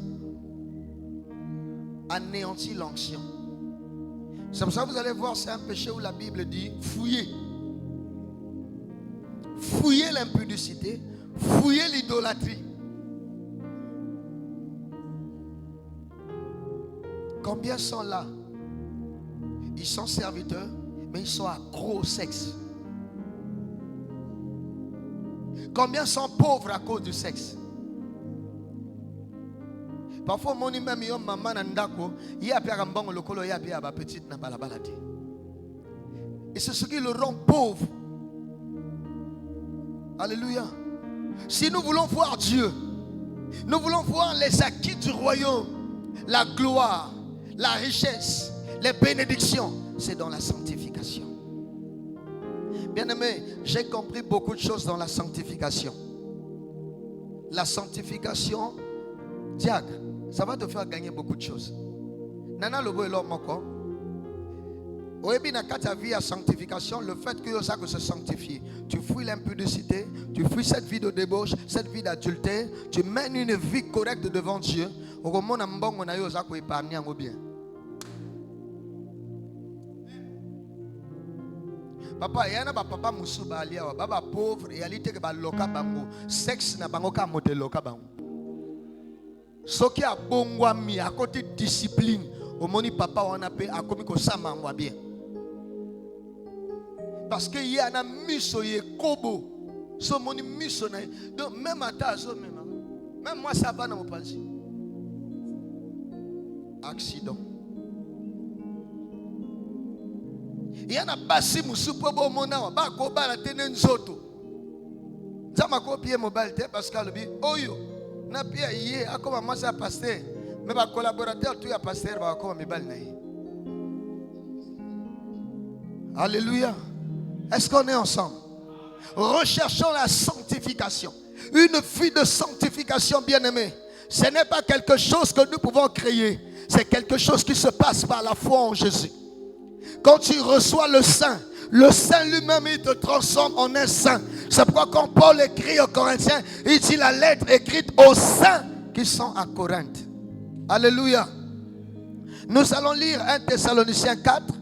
anéantit l'onction. C'est pour ça que vous allez voir, c'est un péché où la Bible dit fouillez. Fouillez l'impudicité, fouillez l'idolâtrie. Combien sont là? Ils sont serviteurs, mais ils sont accros au sexe. Combien sont pauvres à cause du sexe? Parfois, mon même yom maman nandako, il y a un bon lokolo, il y a un petit na balabalati. Et c'est ce qui le rend pauvre. Alléluia. Si nous voulons voir Dieu, nous voulons voir les acquis du royaume, la gloire, la richesse, les bénédictions, c'est dans la sanctification. Bien-aimé, j'ai compris beaucoup de choses dans la sanctification. La sanctification, diacre, ça va te faire gagner beaucoup de choses. Nana lobo elo moko. Oebi na kata vie à sanctification, le fait que ça que se sanctifier, tu fuis l'impudicité, tu fuis cette vie de débauche, cette vie d'adultère, tu mènes une vie correcte devant Dieu. Au moment où on a eu ça ko épargner en bien. Papa, il y a un papa musuba alia, baba pauvre, et réalité que ba loka bango, sexe na bango ka modèle loka bango. Ce qui a bon mi à côté discipline, au moni papa on a payé à comme que ça m'envoie bien. Parce que il y a un miso ye kobo, ce moni miso na, donc même à ta zone même moi ça va dans mon pensée. Accident. Il y a un bassi musupo bo mona ba ko ba la tenen zoto. Zama ko pied mobile te parce que le bi oyo na pia yé a comme moi ça pasteur mais ba collaborateur tout ya pasteur ba comme mi bal na yé. Alléluia. Est-ce qu'on est ensemble? Recherchons la sanctification. Une vie de sanctification, bien-aimée. Ce n'est pas quelque chose que nous pouvons créer. C'est quelque chose qui se passe par la foi en Jésus. Quand tu reçois le Saint lui-même, il te transforme en un saint. C'est pourquoi quand Paul écrit aux Corinthiens, il dit la lettre écrite aux saints qui sont à Corinthe. Alléluia. Nous allons lire 1 Thessaloniciens 4,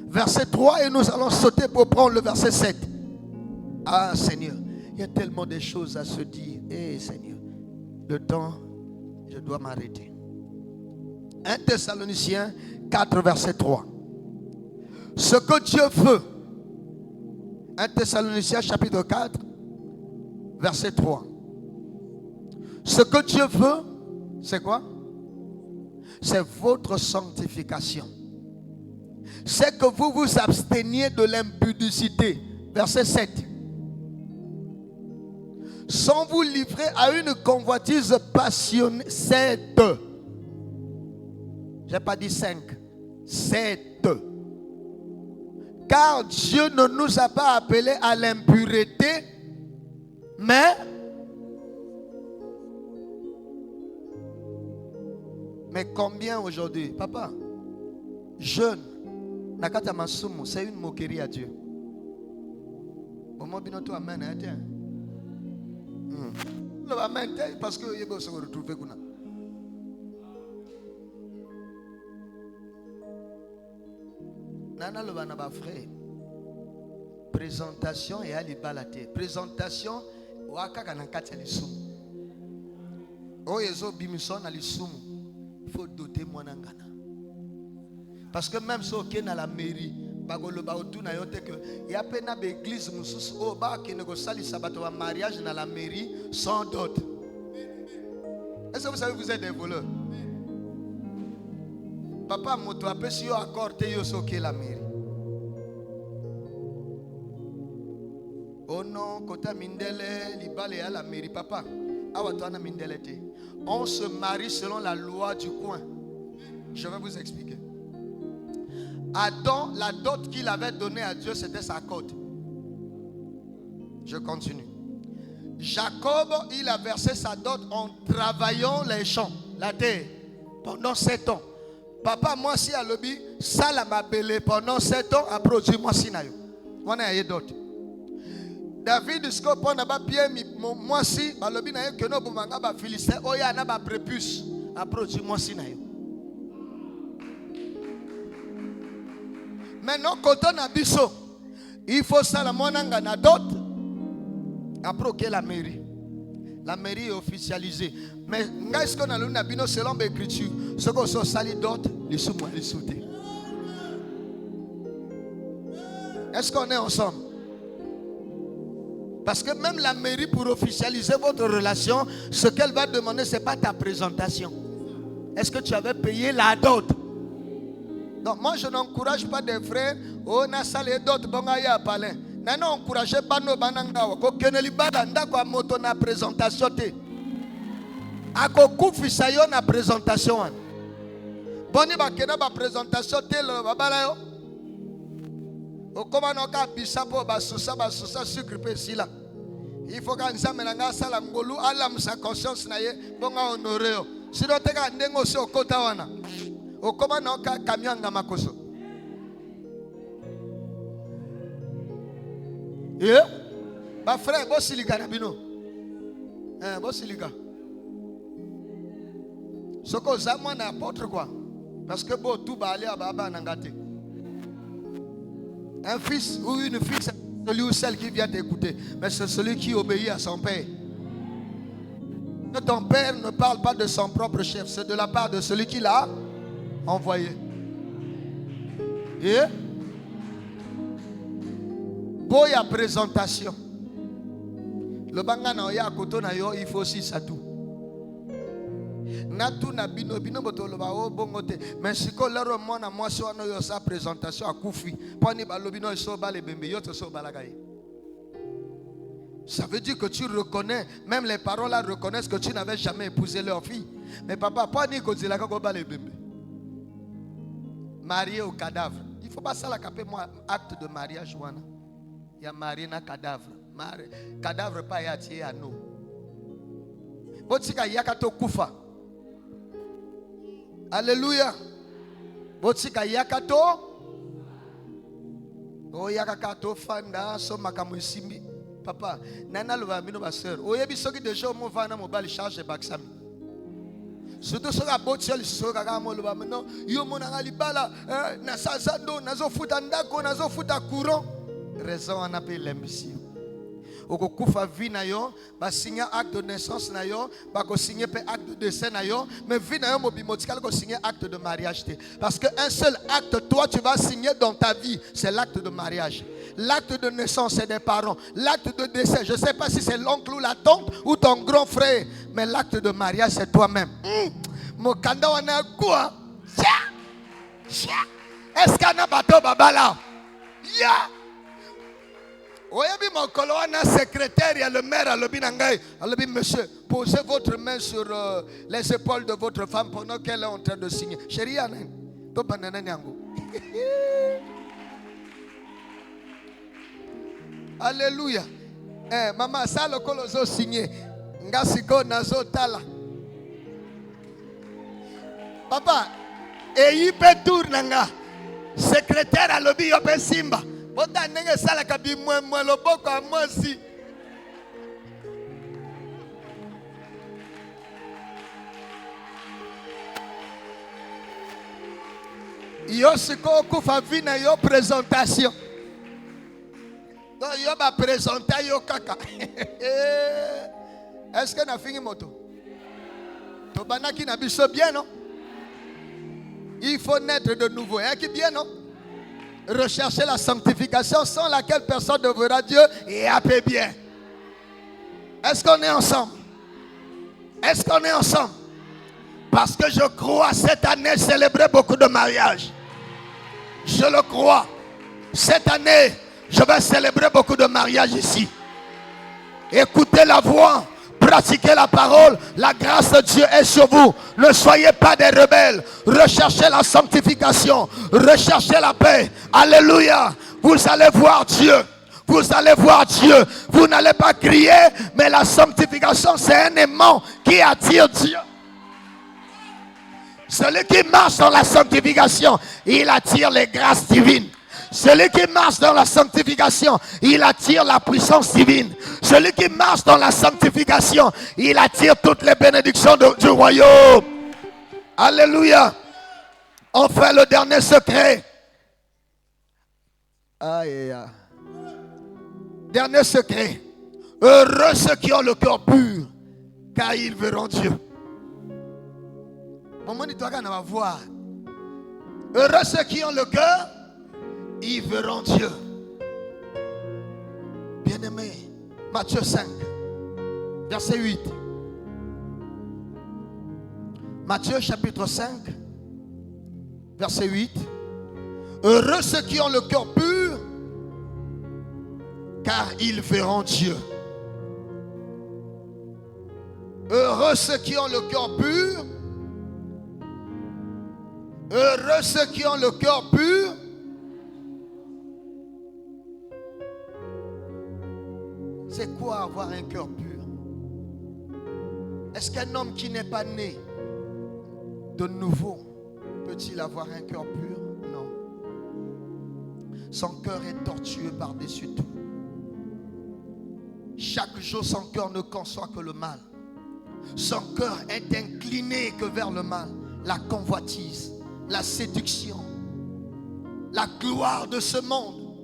verset 3 et nous allons sauter pour prendre le verset 7. Ah Seigneur, il y a tellement de choses à se dire. Eh Seigneur, le temps, je dois m'arrêter. 1 Thessaloniciens 4, verset 3. Ce que Dieu veut. 1 Thessaloniciens chapitre 4, verset 3. Ce que Dieu veut, c'est quoi? C'est votre sanctification. c'est que vous vous absteniez de l'impudicité. Verset 7. Sans vous livrer à une convoitise passionnée. 7. Je n'ai pas dit 5. 7. Car Dieu ne nous a pas appelés à l'impureté, mais combien aujourd'hui, papa, jeune, nakata masumu, c'est une moquerie à Dieu. Amen. Amen, parce que il se retrouver. Nana le banaba frère. Présentation et ali balate. Présentation wakaka nankati alisum. Oyezo bimison alisum. Il faut doter mon angana. Parce que même si on est dans la mairie, il y a peine à l'église qui ne mariage dans la mairie sans dot. Est-ce que vous savez que vous êtes des voleurs? Papa moto a si yo accordé yo soké la mairie. Oh non, kota mindele libale à la mairie papa. Awatana mindele te. On se marie selon la loi du coin. Je vais vous expliquer. Adam, la dot qu'il avait donnée à Dieu, c'était sa côte. Je continue. Jacob, il a versé sa dot en travaillant les champs, la terre, pendant 7 ans. Papa, moi, si à l'objet, ça l'a m'appelé pendant 7 ans, après, moi, si n'a eu. On a eu dot. David, ce qu'on a bien, moi, si, à l'objet, n'a eu que nous, pour m'en avoir philistin, oh, il y a un prépuce, après, moi, si n'a eu. Maintenant, quand on a dit ça, il faut ça, la monanga na dot. Après, la mairie. La mairie est officialisée. Mais, est-ce qu'on a l'une bino selon l'écriture? Ce qu'on a sali dot, les sous-moi, les sous-té. Est-ce qu'on est ensemble? Parce que même la mairie, pour officialiser votre relation, ce qu'elle va demander, ce n'est pas ta présentation. Est-ce que tu avais payé la dot? Donc moi je n'encourage pas des frères on a salé d'autres bongaya palais. Nana encourager pas nos banangawa ko keneli bala ndako a moto na présentation te. Ako kufisa yo na présentation. Boni ba kena ba présentation te le babala yo. O koma no ka bisa po ba susa sucre pe sila. Il faut que nzambe nanga sala ngolu ala musa conscience na ye bonga honorer yo. Sinon te ka ndengo se okota wana. Okoma na oka camion nga makoso. Yeah? Ba frère, bo silika na bino. Bo silika. Soko zamwa na apôtre quoi? Parce que bo tout ba aller à baba nangate. Un fils ou une fille, c'est celui ou celle qui vient t'écouter, mais c'est celui qui obéit à son père. Ton père ne parle pas de son propre chef, c'est de la part de celui qui l'a envoyé. Et boya présentation. Le bangana ya koto na yo, il faut aussi ça tout. Natu na bino botolo ba o bongote. Mais si ko lero mona moi so no yo sa présentation a kufi. Poni ba lobino so ba le bembe yo to so balagaye. Ça veut dire que tu reconnais, même les parents là reconnaissent que tu n'avais jamais épousé leur fille. Mais papa, poni ko zela ko ba le bembe. Marié au cadavre. Il ne faut pas ça la caper moi acte de mariage wana. Il y a marié na cadavre. Cadavre pas y attirer à nous. Botika yakato kufa. Alléluia. Botika yakato. Oh yakakato fanda so makamusimbi. Papa, nana lo bamino ba sœur. Oyebi soki déjà mo vana mo bali charge baksami. Surtout sur la botiole sur la gamme le bamino. Yo mo na libala na sazando nazo futa ndako nazo futa courant. Raison on appelle l'ambition. Oko kufa vie na yo, ba signer acte de naissance na yo, ba ko signer pe acte de décès na yo, mais vie na yo mo bimotikal ko signer acte de mariage te. Parce que un seul acte toi tu vas signer dans ta vie, c'est l'acte de mariage. L'acte de naissance c'est des parents, l'acte de décès, je sais pas si c'est l'oncle ou la tante ou ton grand frère, mais l'acte de mariage c'est toi-même. Mo kanda wana kwa. Est-ce qu'il y a un bateau babala? Ya! Oyebi mokolo wana secrétaire ya le maire alobi nangai alobi monsieur posez votre main sur les épaules de votre femme pendant qu'elle est en train de signer. Chérie anen to banana nyango. Alléluia. Maman ça le kolozo signé ngasiko nazo tala. Papa eyipe tour nanga secrétaire alobi yo pe simba. Bota nenge sala kabi mwe loboko amosi. Yo siko kufa vina yo présentation. Donc yo ba présenter yo kaka. Est-ce que na fini moto? To banaki na biso bien non? Il faut naître de nouveau. Est-ce que bien non? Rechercher la sanctification sans laquelle personne ne verra Dieu et après bien. Est-ce qu'on est ensemble? Est-ce qu'on est ensemble? Parce que je crois cette année célébrer beaucoup de mariages. Je le crois. Cette année, je vais célébrer beaucoup de mariages ici. Écoutez la voix. Pratiquez la parole, la grâce de Dieu est sur vous. Ne soyez pas des rebelles. Recherchez la sanctification. Recherchez la paix. Alléluia. Vous allez voir Dieu. Vous allez voir Dieu. Vous n'allez pas crier, mais la sanctification, c'est un aimant qui attire Dieu. Celui qui marche dans la sanctification, il attire les grâces divines. Celui qui marche dans la sanctification, il attire la puissance divine. Celui qui marche dans la sanctification, il attire toutes les bénédictions du royaume. Alléluia. Enfin, le dernier secret. Dernier secret. Heureux ceux qui ont le cœur pur, car ils verront Dieu. Heureux ceux qui ont le cœur, ils verront Dieu. Bien-aimé, Matthieu 5, verset 8. Matthieu chapitre 5, verset 8. Heureux ceux qui ont le cœur pur, car ils verront Dieu. Heureux ceux qui ont le cœur pur. Heureux ceux qui ont le cœur pur. C'est quoi avoir un cœur pur? Est-ce qu'un homme qui n'est pas né de nouveau peut-il avoir un cœur pur? Non. Son cœur est tortueux par-dessus tout. Chaque jour, son cœur ne conçoit que le mal. Son cœur est incliné que vers le mal. La convoitise, la séduction, la gloire de ce monde.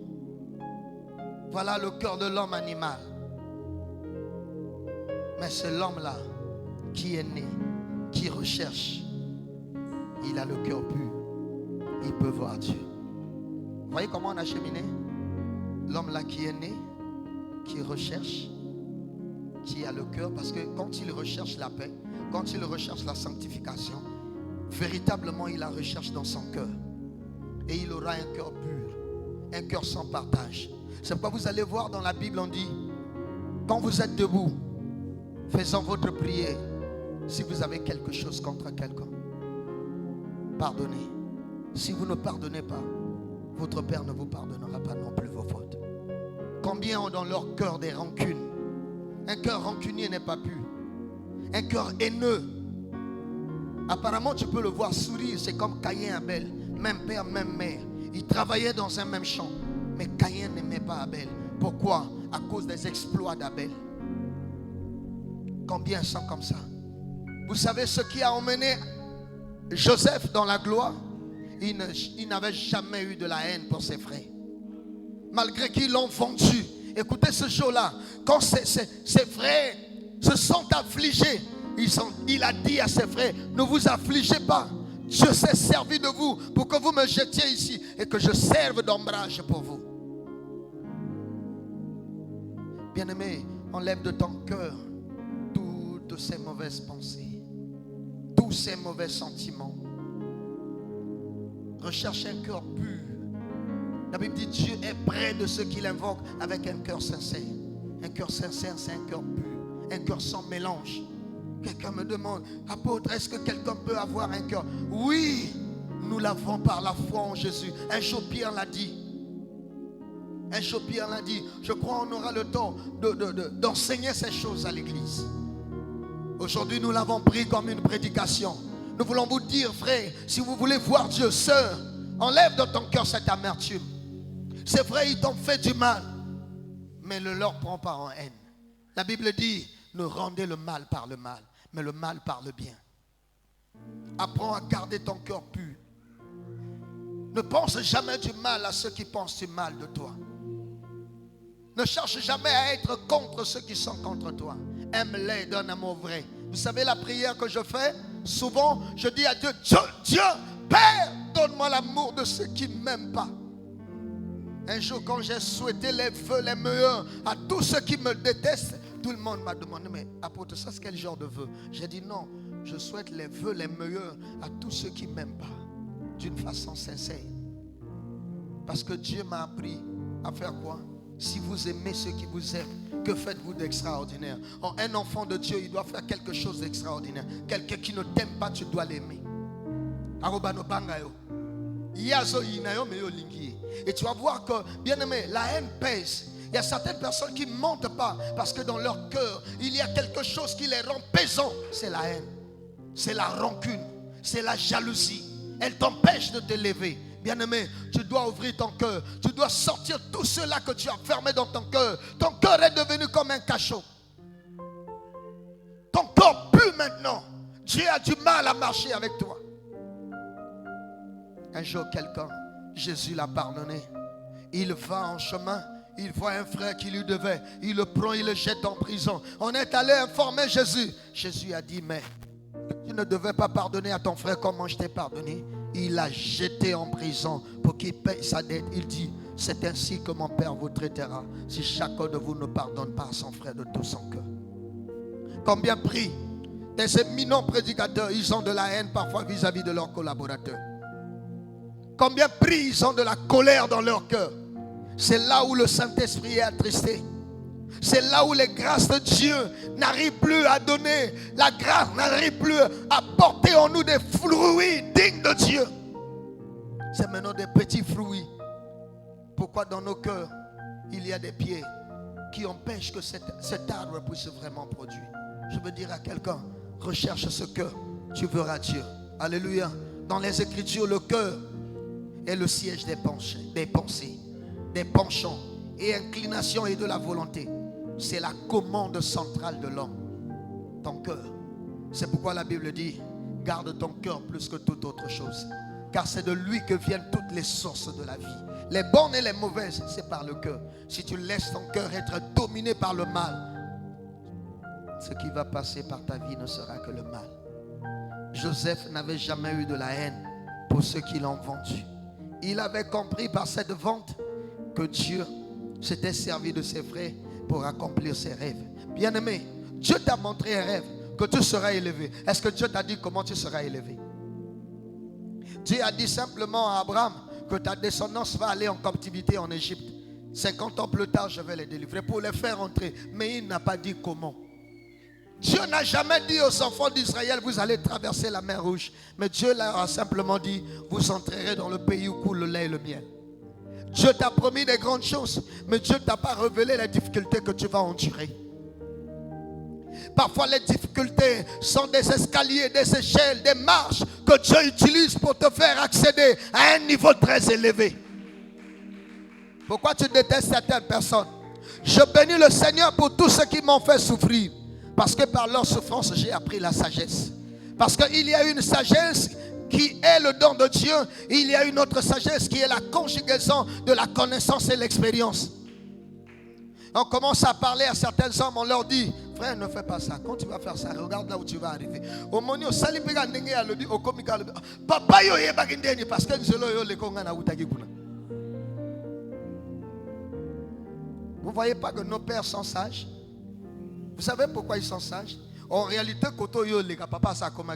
Voilà le cœur de l'homme animal. Mais c'est l'homme-là qui est né, qui recherche. Il a le cœur pur. Il peut voir Dieu. Vous voyez comment on a cheminé? L'homme-là qui est né, qui recherche, qui a le cœur. Parce que quand il recherche la paix, quand il recherche la sanctification, véritablement il la recherche dans son cœur. Et il aura un cœur pur, un cœur sans partage. C'est pourquoi vous allez voir dans la Bible, on dit, quand vous êtes debout, faisant votre prière, si vous avez quelque chose contre quelqu'un, pardonnez. Si vous ne pardonnez pas, votre Père ne vous pardonnera pas non plus vos fautes. Combien ont dans leur cœur des rancunes? Un cœur rancunier n'est pas pur. Un cœur haineux. Apparemment, tu peux le voir sourire. C'est comme Caïn et Abel. Même père, même mère. Ils travaillaient dans un même champ. Mais Caïn n'aimait pas Abel. Pourquoi? À cause des exploits d'Abel. Combien sont comme ça? Vous savez ce qui a emmené Joseph dans la gloire? Il n'avait jamais eu de la haine pour ses frères. Malgré qu'ils l'ont vendu. Écoutez ce jour-là, quand ses frères se sont affligés, il a dit à ses frères, ne vous affligez pas. Dieu s'est servi de vous pour que vous me jetiez ici et que je serve d'ombrage pour vous. Bien-aimé, enlève de ton cœur toutes ces mauvaises pensées, tous ces mauvais sentiments. Recherche un cœur pur. La Bible dit Dieu est près de ceux qui l'invoquent avec un cœur sincère. Un cœur sincère, c'est un cœur pur. Un cœur sans mélange. Quelqu'un me demande, apôtre, est-ce que quelqu'un peut avoir un cœur? Oui, nous l'avons par la foi en Jésus. Un jour Pierre l'a dit. Un jour Pierre l'a dit. Je crois qu'on aura le temps d'enseigner ces choses à l'église. Aujourd'hui nous l'avons pris comme une prédication. Nous voulons vous dire, frère, si vous voulez voir Dieu, sœur, enlève de ton cœur cette amertume. C'est vrai, ils t'ont fait du mal, mais ne leur prends pas en haine. La Bible dit, ne rendez le mal par le mal, mais le mal par le bien. Apprends à garder ton cœur pur. Ne pense jamais du mal à ceux qui pensent du mal de toi. Ne cherche jamais à être contre ceux qui sont contre toi. Aime-les d'un amour vrai. Vous savez la prière que je fais? Souvent, je dis à Dieu, Dieu, Père, donne-moi l'amour de ceux qui ne m'aiment pas. Un jour, quand j'ai souhaité les vœux les meilleurs à tous ceux qui me détestent, tout le monde m'a demandé, mais apôtre, ça c'est quel genre de vœux? J'ai dit non, je souhaite les vœux les meilleurs à tous ceux qui ne m'aiment pas, d'une façon sincère. Parce que Dieu m'a appris à faire quoi? Si vous aimez ceux qui vous aiment, que faites-vous d'extraordinaire? Un enfant de Dieu, il doit faire quelque chose d'extraordinaire. Quelqu'un qui ne t'aime pas, tu dois l'aimer. Et tu vas voir que, bien aimé, la haine pèse. Il y a certaines personnes qui ne mentent pas parce que dans leur cœur, il y a quelque chose qui les rend pesants. C'est la haine, c'est la rancune, c'est la jalousie. Elle t'empêche de te lever. Bien-aimé, tu dois ouvrir ton cœur. Tu dois sortir tout cela que tu as fermé dans ton cœur. Ton cœur est devenu comme un cachot. Ton corps pue maintenant. Dieu a du mal à marcher avec toi. Un jour, quelqu'un, Jésus l'a pardonné. Il va en chemin. Il voit un frère qui lui devait. Il le prend, il le jette en prison. On est allé informer Jésus. Jésus a dit, mais tu ne devais pas pardonner à ton frère. Comment je t'ai pardonné? Il l'a jeté en prison pour qu'il paye sa dette. Il dit, c'est ainsi que mon Père vous traitera si chacun de vous ne pardonne pas à son frère de tout son cœur. Combien prient des éminents prédicateurs, ils ont de la haine parfois vis-à-vis de leurs collaborateurs. Combien prient, ils ont de la colère dans leur cœur. C'est là où le Saint-Esprit est attristé. C'est là où les grâces de Dieu n'arrivent plus à donner. La grâce n'arrive plus à porter en nous des fruits dignes de Dieu. C'est maintenant des petits fruits. Pourquoi dans nos cœurs, il y a des pieds qui empêchent que cet arbre puisse vraiment produire? Je veux dire à quelqu'un, recherche ce cœur, tu verras Dieu. Alléluia. Dans les Écritures, le cœur est le siège des pensées, des penchants et inclinations et de la volonté. C'est la commande centrale de l'homme. Ton cœur. C'est pourquoi la Bible dit, garde ton cœur plus que toute autre chose. Car c'est de lui que viennent toutes les sources de la vie. Les bonnes et les mauvaises, c'est par le cœur. Si tu laisses ton cœur être dominé par le mal, ce qui va passer par ta vie ne sera que le mal. Joseph n'avait jamais eu de la haine pour ceux qui l'ont vendu. Il avait compris par cette vente que Dieu s'était servi de ses frères pour accomplir ses rêves. Bien-aimé, Dieu t'a montré un rêve, que tu seras élevé. Est-ce que Dieu t'a dit comment tu seras élevé? Dieu a dit simplement à Abraham que ta descendance va aller en captivité en Égypte. 50 ans plus tard, je vais les délivrer pour les faire entrer. Mais il n'a pas dit comment. Dieu n'a jamais dit aux enfants d'Israël, vous allez traverser la mer Rouge. Mais Dieu leur a simplement dit, vous entrerez dans le pays où coule le lait et le miel. Dieu t'a promis des grandes choses, mais Dieu ne t'a pas révélé les difficultés que tu vas endurer. Parfois les difficultés sont des escaliers, des échelles, des marches que Dieu utilise pour te faire accéder à un niveau très élevé. Pourquoi tu détestes certaines personnes? Je bénis le Seigneur pour tous ceux qui m'ont fait souffrir. Parce que par leur souffrance, j'ai appris la sagesse. Parce qu'il y a une sagesse qui est le don de Dieu. Et il y a une autre sagesse qui est la conjugaison de la connaissance et l'expérience. On commence à parler à certains hommes, on leur dit, frère, ne fais pas ça. Quand tu vas faire ça, regarde là où tu vas arriver. Vous ne voyez pas que nos pères sont sages? Vous savez pourquoi ils sont sages? En réalité, papa ça comme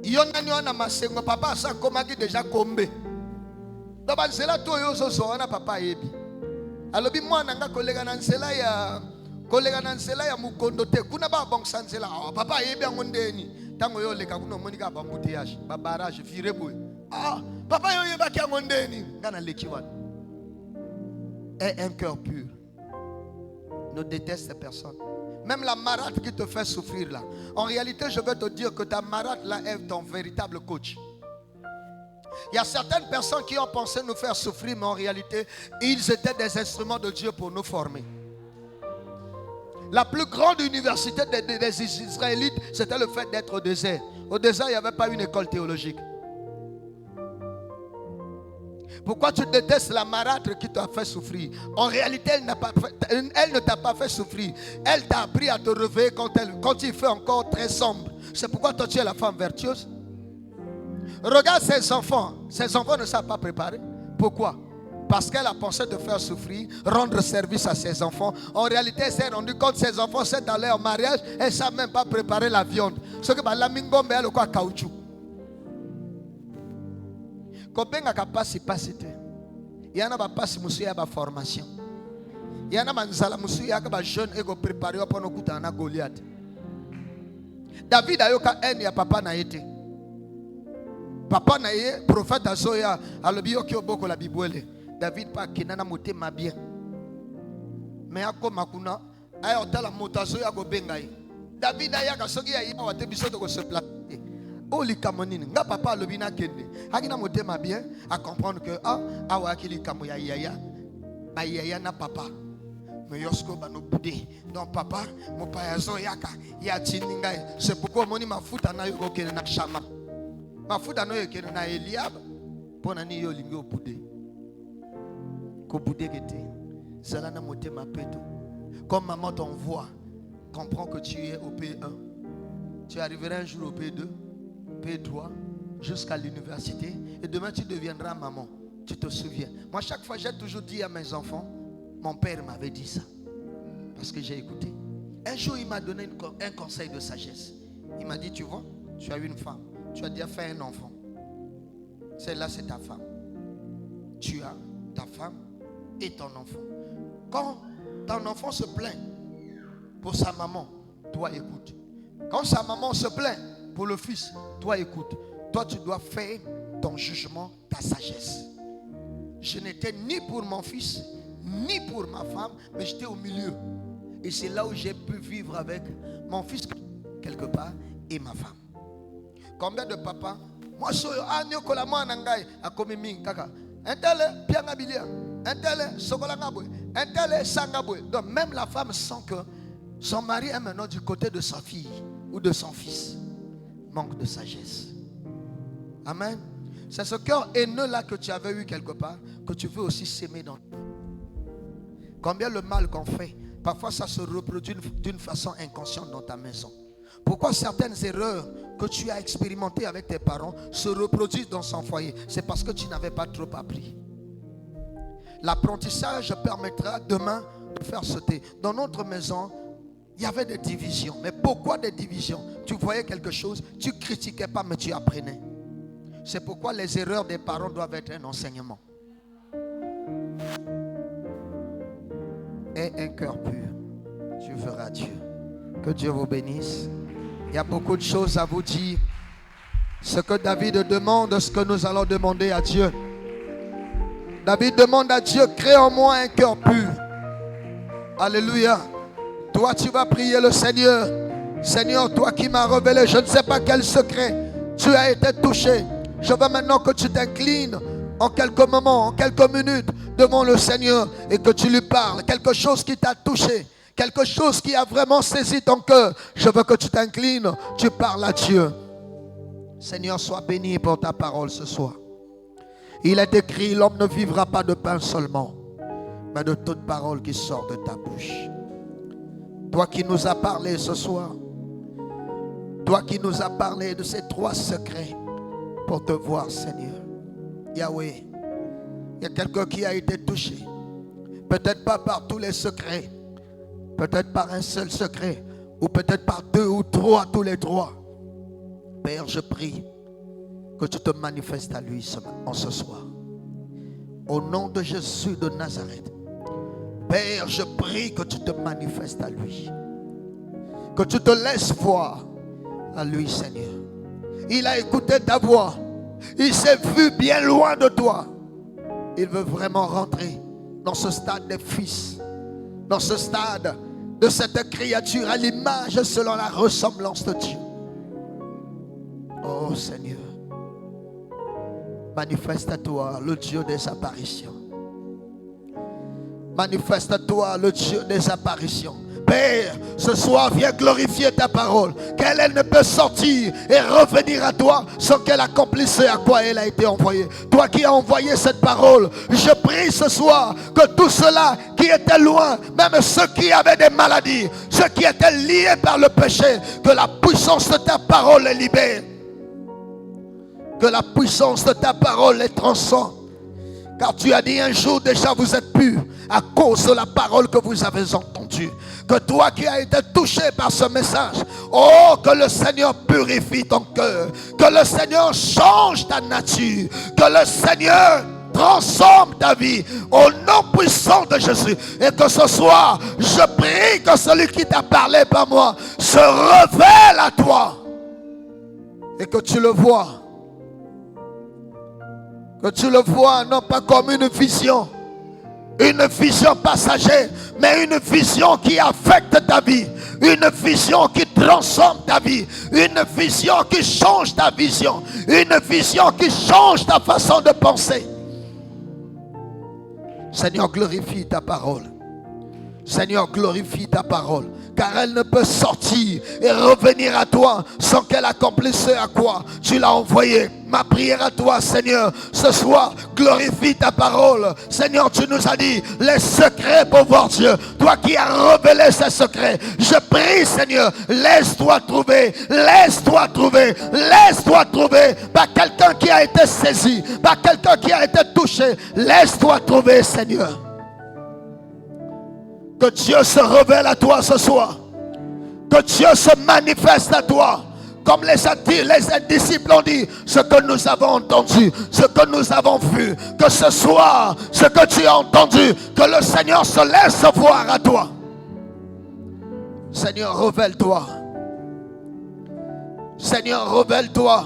Yonani wana masengo papa sa komaki déjà kombe. Donc c'est là to yo so wana papa yebi. Alobi mwana nga kolega na nsela ya mukondo te kuna ba bong sansela papa yebi ngondeni tango yo leka kuno monika ba mbuteyage ba barrage fire boy. Papa yo yeba ki ngondeni ngana leki wana. Aie un cœur pur. Ne déteste personne. Même la marâtre qui te fait souffrir là. En réalité, je veux te dire que ta marâtre là est ton véritable coach. Il y a certaines personnes qui ont pensé nous faire souffrir, mais en réalité, ils étaient des instruments de Dieu pour nous former. La plus grande université des Israélites, c'était le fait d'être au désert. Au désert, il n'y avait pas une école théologique. Pourquoi tu détestes la marâtre qui t'a fait souffrir? En réalité, elle ne t'a pas fait souffrir. Elle t'a appris à te réveiller quand il fait encore très sombre. C'est pourquoi toi tu es la femme vertueuse. Regarde ses enfants. Ses enfants ne savent pas préparer. Pourquoi? Parce qu'elle a pensé de faire souffrir, rendre service à ses enfants. En réalité, elle s'est rendu compte que ses enfants sont allés en mariage. Elle ne savent même pas préparer la viande. Ce que la mingombe elle a caoutchouc. Kobenga capacité. Il y en a pas passe monsieur ya ba formation. Il y en a manzala monsieur ya ba jeune ego préparé pour nous kuta na Goliath. David ayoka en ya papa na été. Papa na ye prophète azoya alobi yoki oboko la bibwele. David pa kinana motema bien. Mais akoma kuna ayo tala motazoya go benga ye. David ayaka soki ya yiba wate biso to se placer. Oh li kamonine nga papa lobina kende akina motema bien à comprendre que awa akili kamo ya yaya ba yaya na papa mais yosko ba no budé donc papa mon payazo yaka ya tininga c'est pourquoi moni mafuta na yo kene na chama mafuta no yo kene na Eliab pona ni yo lingi obudé ko budé kete zala na motema peto comme maman t'envoie comprends que tu es au P1 tu arriveras un jour au P2 P3 jusqu'à l'université et demain tu deviendras maman. Tu te souviens? Moi chaque fois j'ai toujours dit à mes enfants, mon père m'avait dit ça parce que j'ai écouté. Un jour il m'a donné un conseil de sagesse. Il m'a dit, tu vois, tu as une femme, tu as déjà fait un enfant. Celle-là c'est ta femme. Tu as ta femme et ton enfant. Quand ton enfant se plaint pour sa maman, toi écoute. Quand sa maman se plaint pour le fils, toi écoute. Toi tu dois faire ton jugement, ta sagesse. Je n'étais ni pour mon fils, ni pour ma femme, mais j'étais au milieu. Et c'est là où j'ai pu vivre avec mon fils quelque part et ma femme. Combien de papas? Moi, je suis un tel pianga bilia, un tel sokolangabwe, un tel sangabwe. Donc même la femme sent que son mari est maintenant du côté de sa fille ou de son fils. Manque de sagesse. Amen. C'est ce cœur haineux là que tu avais eu quelque part que tu veux aussi s'aimer dans. Combien le mal qu'on fait, parfois ça se reproduit d'une façon inconsciente dans ta maison. Pourquoi certaines erreurs que tu as expérimentées avec tes parents se reproduisent dans son foyer? C'est parce que tu n'avais pas trop appris. L'apprentissage permettra demain de faire sauter. Dans notre maison, il y avait des divisions. Mais pourquoi des divisions? Tu voyais quelque chose, tu critiquais pas, mais tu apprenais. C'est pourquoi les erreurs des parents doivent être un enseignement. Aie un cœur pur, tu verras Dieu. Que Dieu vous bénisse. Il y a beaucoup de choses à vous dire. Ce que David demande, ce que nous allons demander à Dieu. David demande à Dieu, crée en moi un cœur pur. Alléluia. Toi tu vas prier le Seigneur. Seigneur, toi qui m'as révélé, je ne sais pas quel secret tu as été touché. Je veux maintenant que tu t'inclines en quelques moments, en quelques minutes devant le Seigneur et que tu lui parles. Quelque chose qui t'a touché, quelque chose qui a vraiment saisi ton cœur. Je veux que tu t'inclines, tu parles à Dieu. Seigneur, sois béni pour ta parole ce soir. Il est écrit, l'homme ne vivra pas de pain seulement, mais de toute parole qui sort de ta bouche. Toi qui nous as parlé ce soir, toi qui nous as parlé de ces 3 secrets pour te voir, Seigneur. Yahweh, il y a quelqu'un qui a été touché. Peut-être pas par tous les secrets, peut-être par un seul secret, ou peut-être par 2 ou 3, tous les 3. Père, je prie que tu te manifestes à lui en ce soir. Au nom de Jésus de Nazareth. Père, je prie que tu te manifestes à lui. Que tu te laisses voir à lui, Seigneur. Il a écouté ta voix. Il s'est vu bien loin de toi. Il veut vraiment rentrer dans ce stade des fils. Dans ce stade de cette créature à l'image selon la ressemblance de Dieu. Oh Seigneur. Manifeste-toi le Dieu des apparitions. Manifeste-toi le Dieu des apparitions. Père, ce soir, viens glorifier ta parole. Qu'elle ne peut sortir et revenir à toi sans qu'elle accomplisse à quoi elle a été envoyée. Toi qui as envoyé cette parole, je prie ce soir que tous ceux-là qui étaient loin, même ceux qui avaient des maladies, ceux qui étaient liés par le péché, que la puissance de ta parole les libère. Que la puissance de ta les les transcende. Car tu as dit un jour déjà vous êtes purs à cause de la parole que vous avez entendue. Que toi qui as été touché par ce message, oh, que le Seigneur purifie ton cœur. Que le Seigneur change ta nature. Que le Seigneur transforme ta vie au nom puissant de Jésus. Et que ce soir, je prie que celui qui t'a parlé par moi se révèle à toi. Et que tu le vois. Que tu le vois non pas comme une vision passagère, mais une vision qui affecte ta vie, une vision qui transforme ta vie, une vision qui change ta vision, une vision qui change ta façon de penser. Seigneur, glorifie ta parole. Seigneur, glorifie ta parole. Car elle ne peut sortir et revenir à toi sans qu'elle accomplisse à quoi tu l'as envoyée. Ma prière à toi, Seigneur, ce soir, glorifie ta parole. Seigneur, tu nous as dit les secrets pour voir Dieu. Toi qui as révélé ces secrets, je prie, Seigneur, laisse-toi trouver par quelqu'un qui a été saisi, par quelqu'un qui a été touché. Laisse-toi trouver, Seigneur. Que Dieu se révèle à toi ce soir. Que Dieu se manifeste à toi. Comme les disciples ont dit, ce que nous avons entendu, ce que nous avons vu. Que ce soir, ce que tu as entendu, que le Seigneur se laisse voir à toi. Seigneur, révèle-toi. Seigneur, révèle-toi.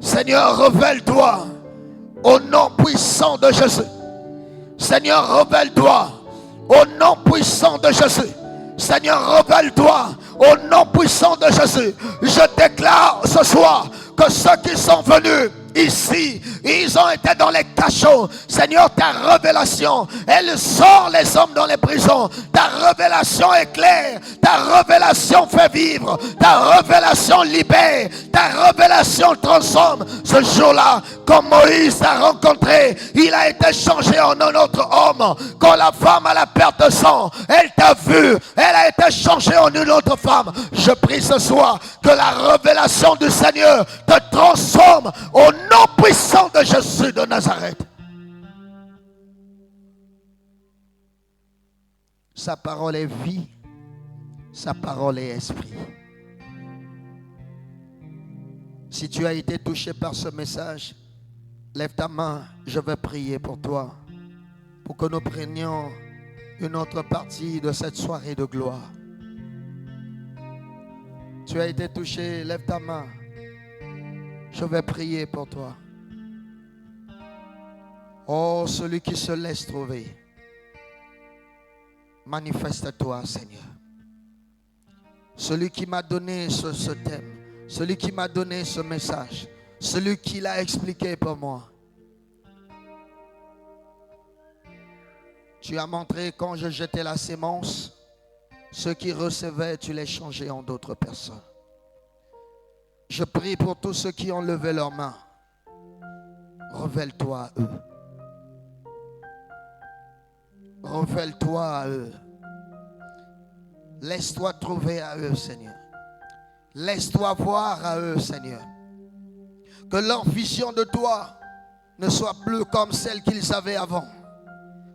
Seigneur, révèle-toi. Au nom puissant de Jésus. Seigneur, révèle-toi. Au nom puissant de Jésus. Seigneur, révèle-toi. Au nom puissant de Jésus. Je déclare ce soir que ceux qui sont venus ici, ils ont été dans les cachots. Seigneur, ta révélation, elle sort les hommes dans les prisons. Ta révélation éclaire. Ta révélation fait vivre. Ta révélation libère. Ta révélation transforme. Ce jour-là, quand Moïse t'a rencontré, il a été changé en un autre homme. Quand la femme à la perte de sang, elle t'a vu, elle a été changée en une autre femme. Je prie ce soir que la révélation du Seigneur te transforme au nom puissant de Jésus de Nazareth. Sa parole est vie, sa parole est esprit. Si tu as été touché par ce message, lève ta main, je vais prier pour toi, pour que nous prenions une autre partie de cette soirée de gloire. Tu as été touché, lève ta main. Je vais prier pour toi. Oh, celui qui se laisse trouver. Manifeste-toi, Seigneur. Celui qui m'a donné ce thème. Celui qui m'a donné ce message. Celui qui l'a expliqué pour moi. Tu as montré quand je jetais la sémence, ceux qui recevaient, tu les changeais en d'autres personnes. Je prie pour tous ceux qui ont levé leurs mains. Révèle-toi à eux. Révèle-toi à eux. Laisse-toi trouver à eux, Seigneur. Laisse-toi voir à eux, Seigneur. Que leur vision de toi ne soit plus comme celle qu'ils avaient avant.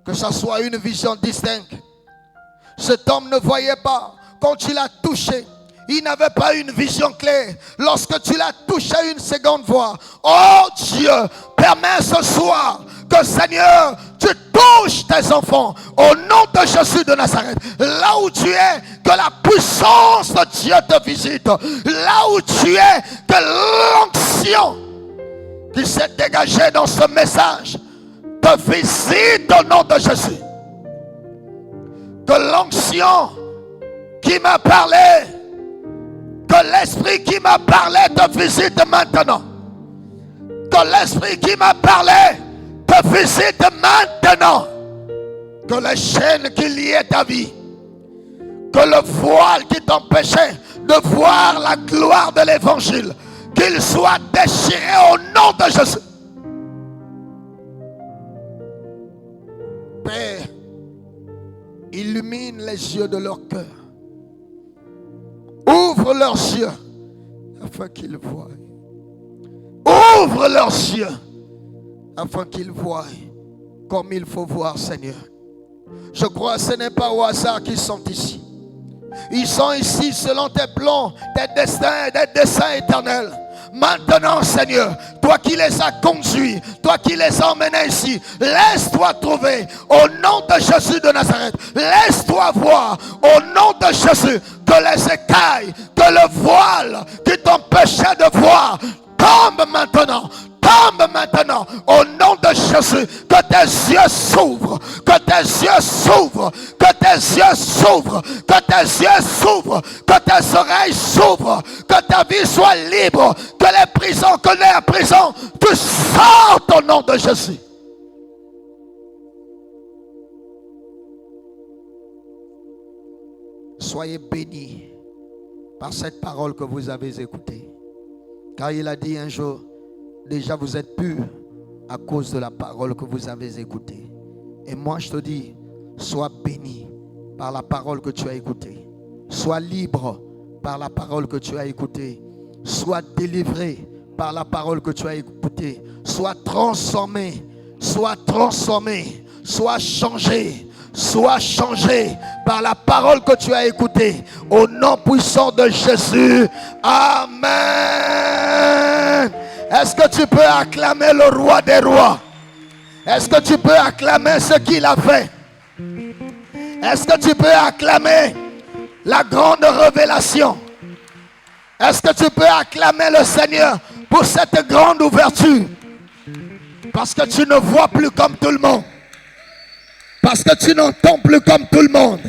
Que ce soit une vision distincte. Cet homme ne voyait pas. Quand il a touché, Il n'avait pas une vision claire. Lorsque tu l'as touché une seconde fois, oh Dieu, permets ce soir que Seigneur, tu touches tes enfants au nom de Jésus de Nazareth. Là où tu es, que la puissance de Dieu te visite. Là où tu es, que l'onction qui s'est dégagée dans ce message te visite au nom de Jésus. Que l'onction qui m'a parlé, que l'esprit qui m'a parlé te visite maintenant. Que l'esprit qui m'a parlé te visite maintenant. Que les chaînes qui liaient ta vie, que le voile qui t'empêchait de voir la gloire de l'évangile, qu'il soit déchiré au nom de Jésus. Père, illumine les yeux de leur cœur. Ouvre leurs yeux afin qu'ils voient. Ouvre leurs yeux afin qu'ils voient comme il faut voir, Seigneur. Je crois que ce n'est pas au hasard qu'ils sont ici. Ils sont ici selon tes plans, tes destins et tes desseins éternels. Maintenant, Seigneur, toi qui les as conduits, toi qui les as emmenés ici, laisse-toi trouver au nom de Jésus de Nazareth. Laisse-toi voir au nom de Jésus que les écailles, que le voile qui t'empêchait de voir tombe maintenant. Tombe maintenant au nom de Jésus. Que tes yeux s'ouvrent. Que tes yeux s'ouvrent. Que tes yeux s'ouvrent. Que tes yeux s'ouvrent. Que tes oreilles s'ouvrent. Que ta vie soit libre. Que les prisons, que les prisons, tu sortes au nom de Jésus. Soyez bénis par cette parole que vous avez écoutée. Car il a dit un jour, déjà vous êtes purs à cause de la parole que vous avez écoutée. Et moi je te dis, sois béni par la parole que tu as écoutée. Sois libre par la parole que tu as écoutée. Sois délivré par la parole que tu as écoutée. Sois transformé. Sois transformé. Sois changé. Sois changé par la parole que tu as écoutée. Au nom puissant de Jésus. Amen. Est-ce que tu peux acclamer le roi des rois? Est-ce que tu peux acclamer ce qu'il a fait? Est-ce que tu peux acclamer la grande révélation? Est-ce que tu peux acclamer le Seigneur pour cette grande ouverture? Parce que tu ne vois plus comme tout le monde. Parce que tu n'entends plus comme tout le monde.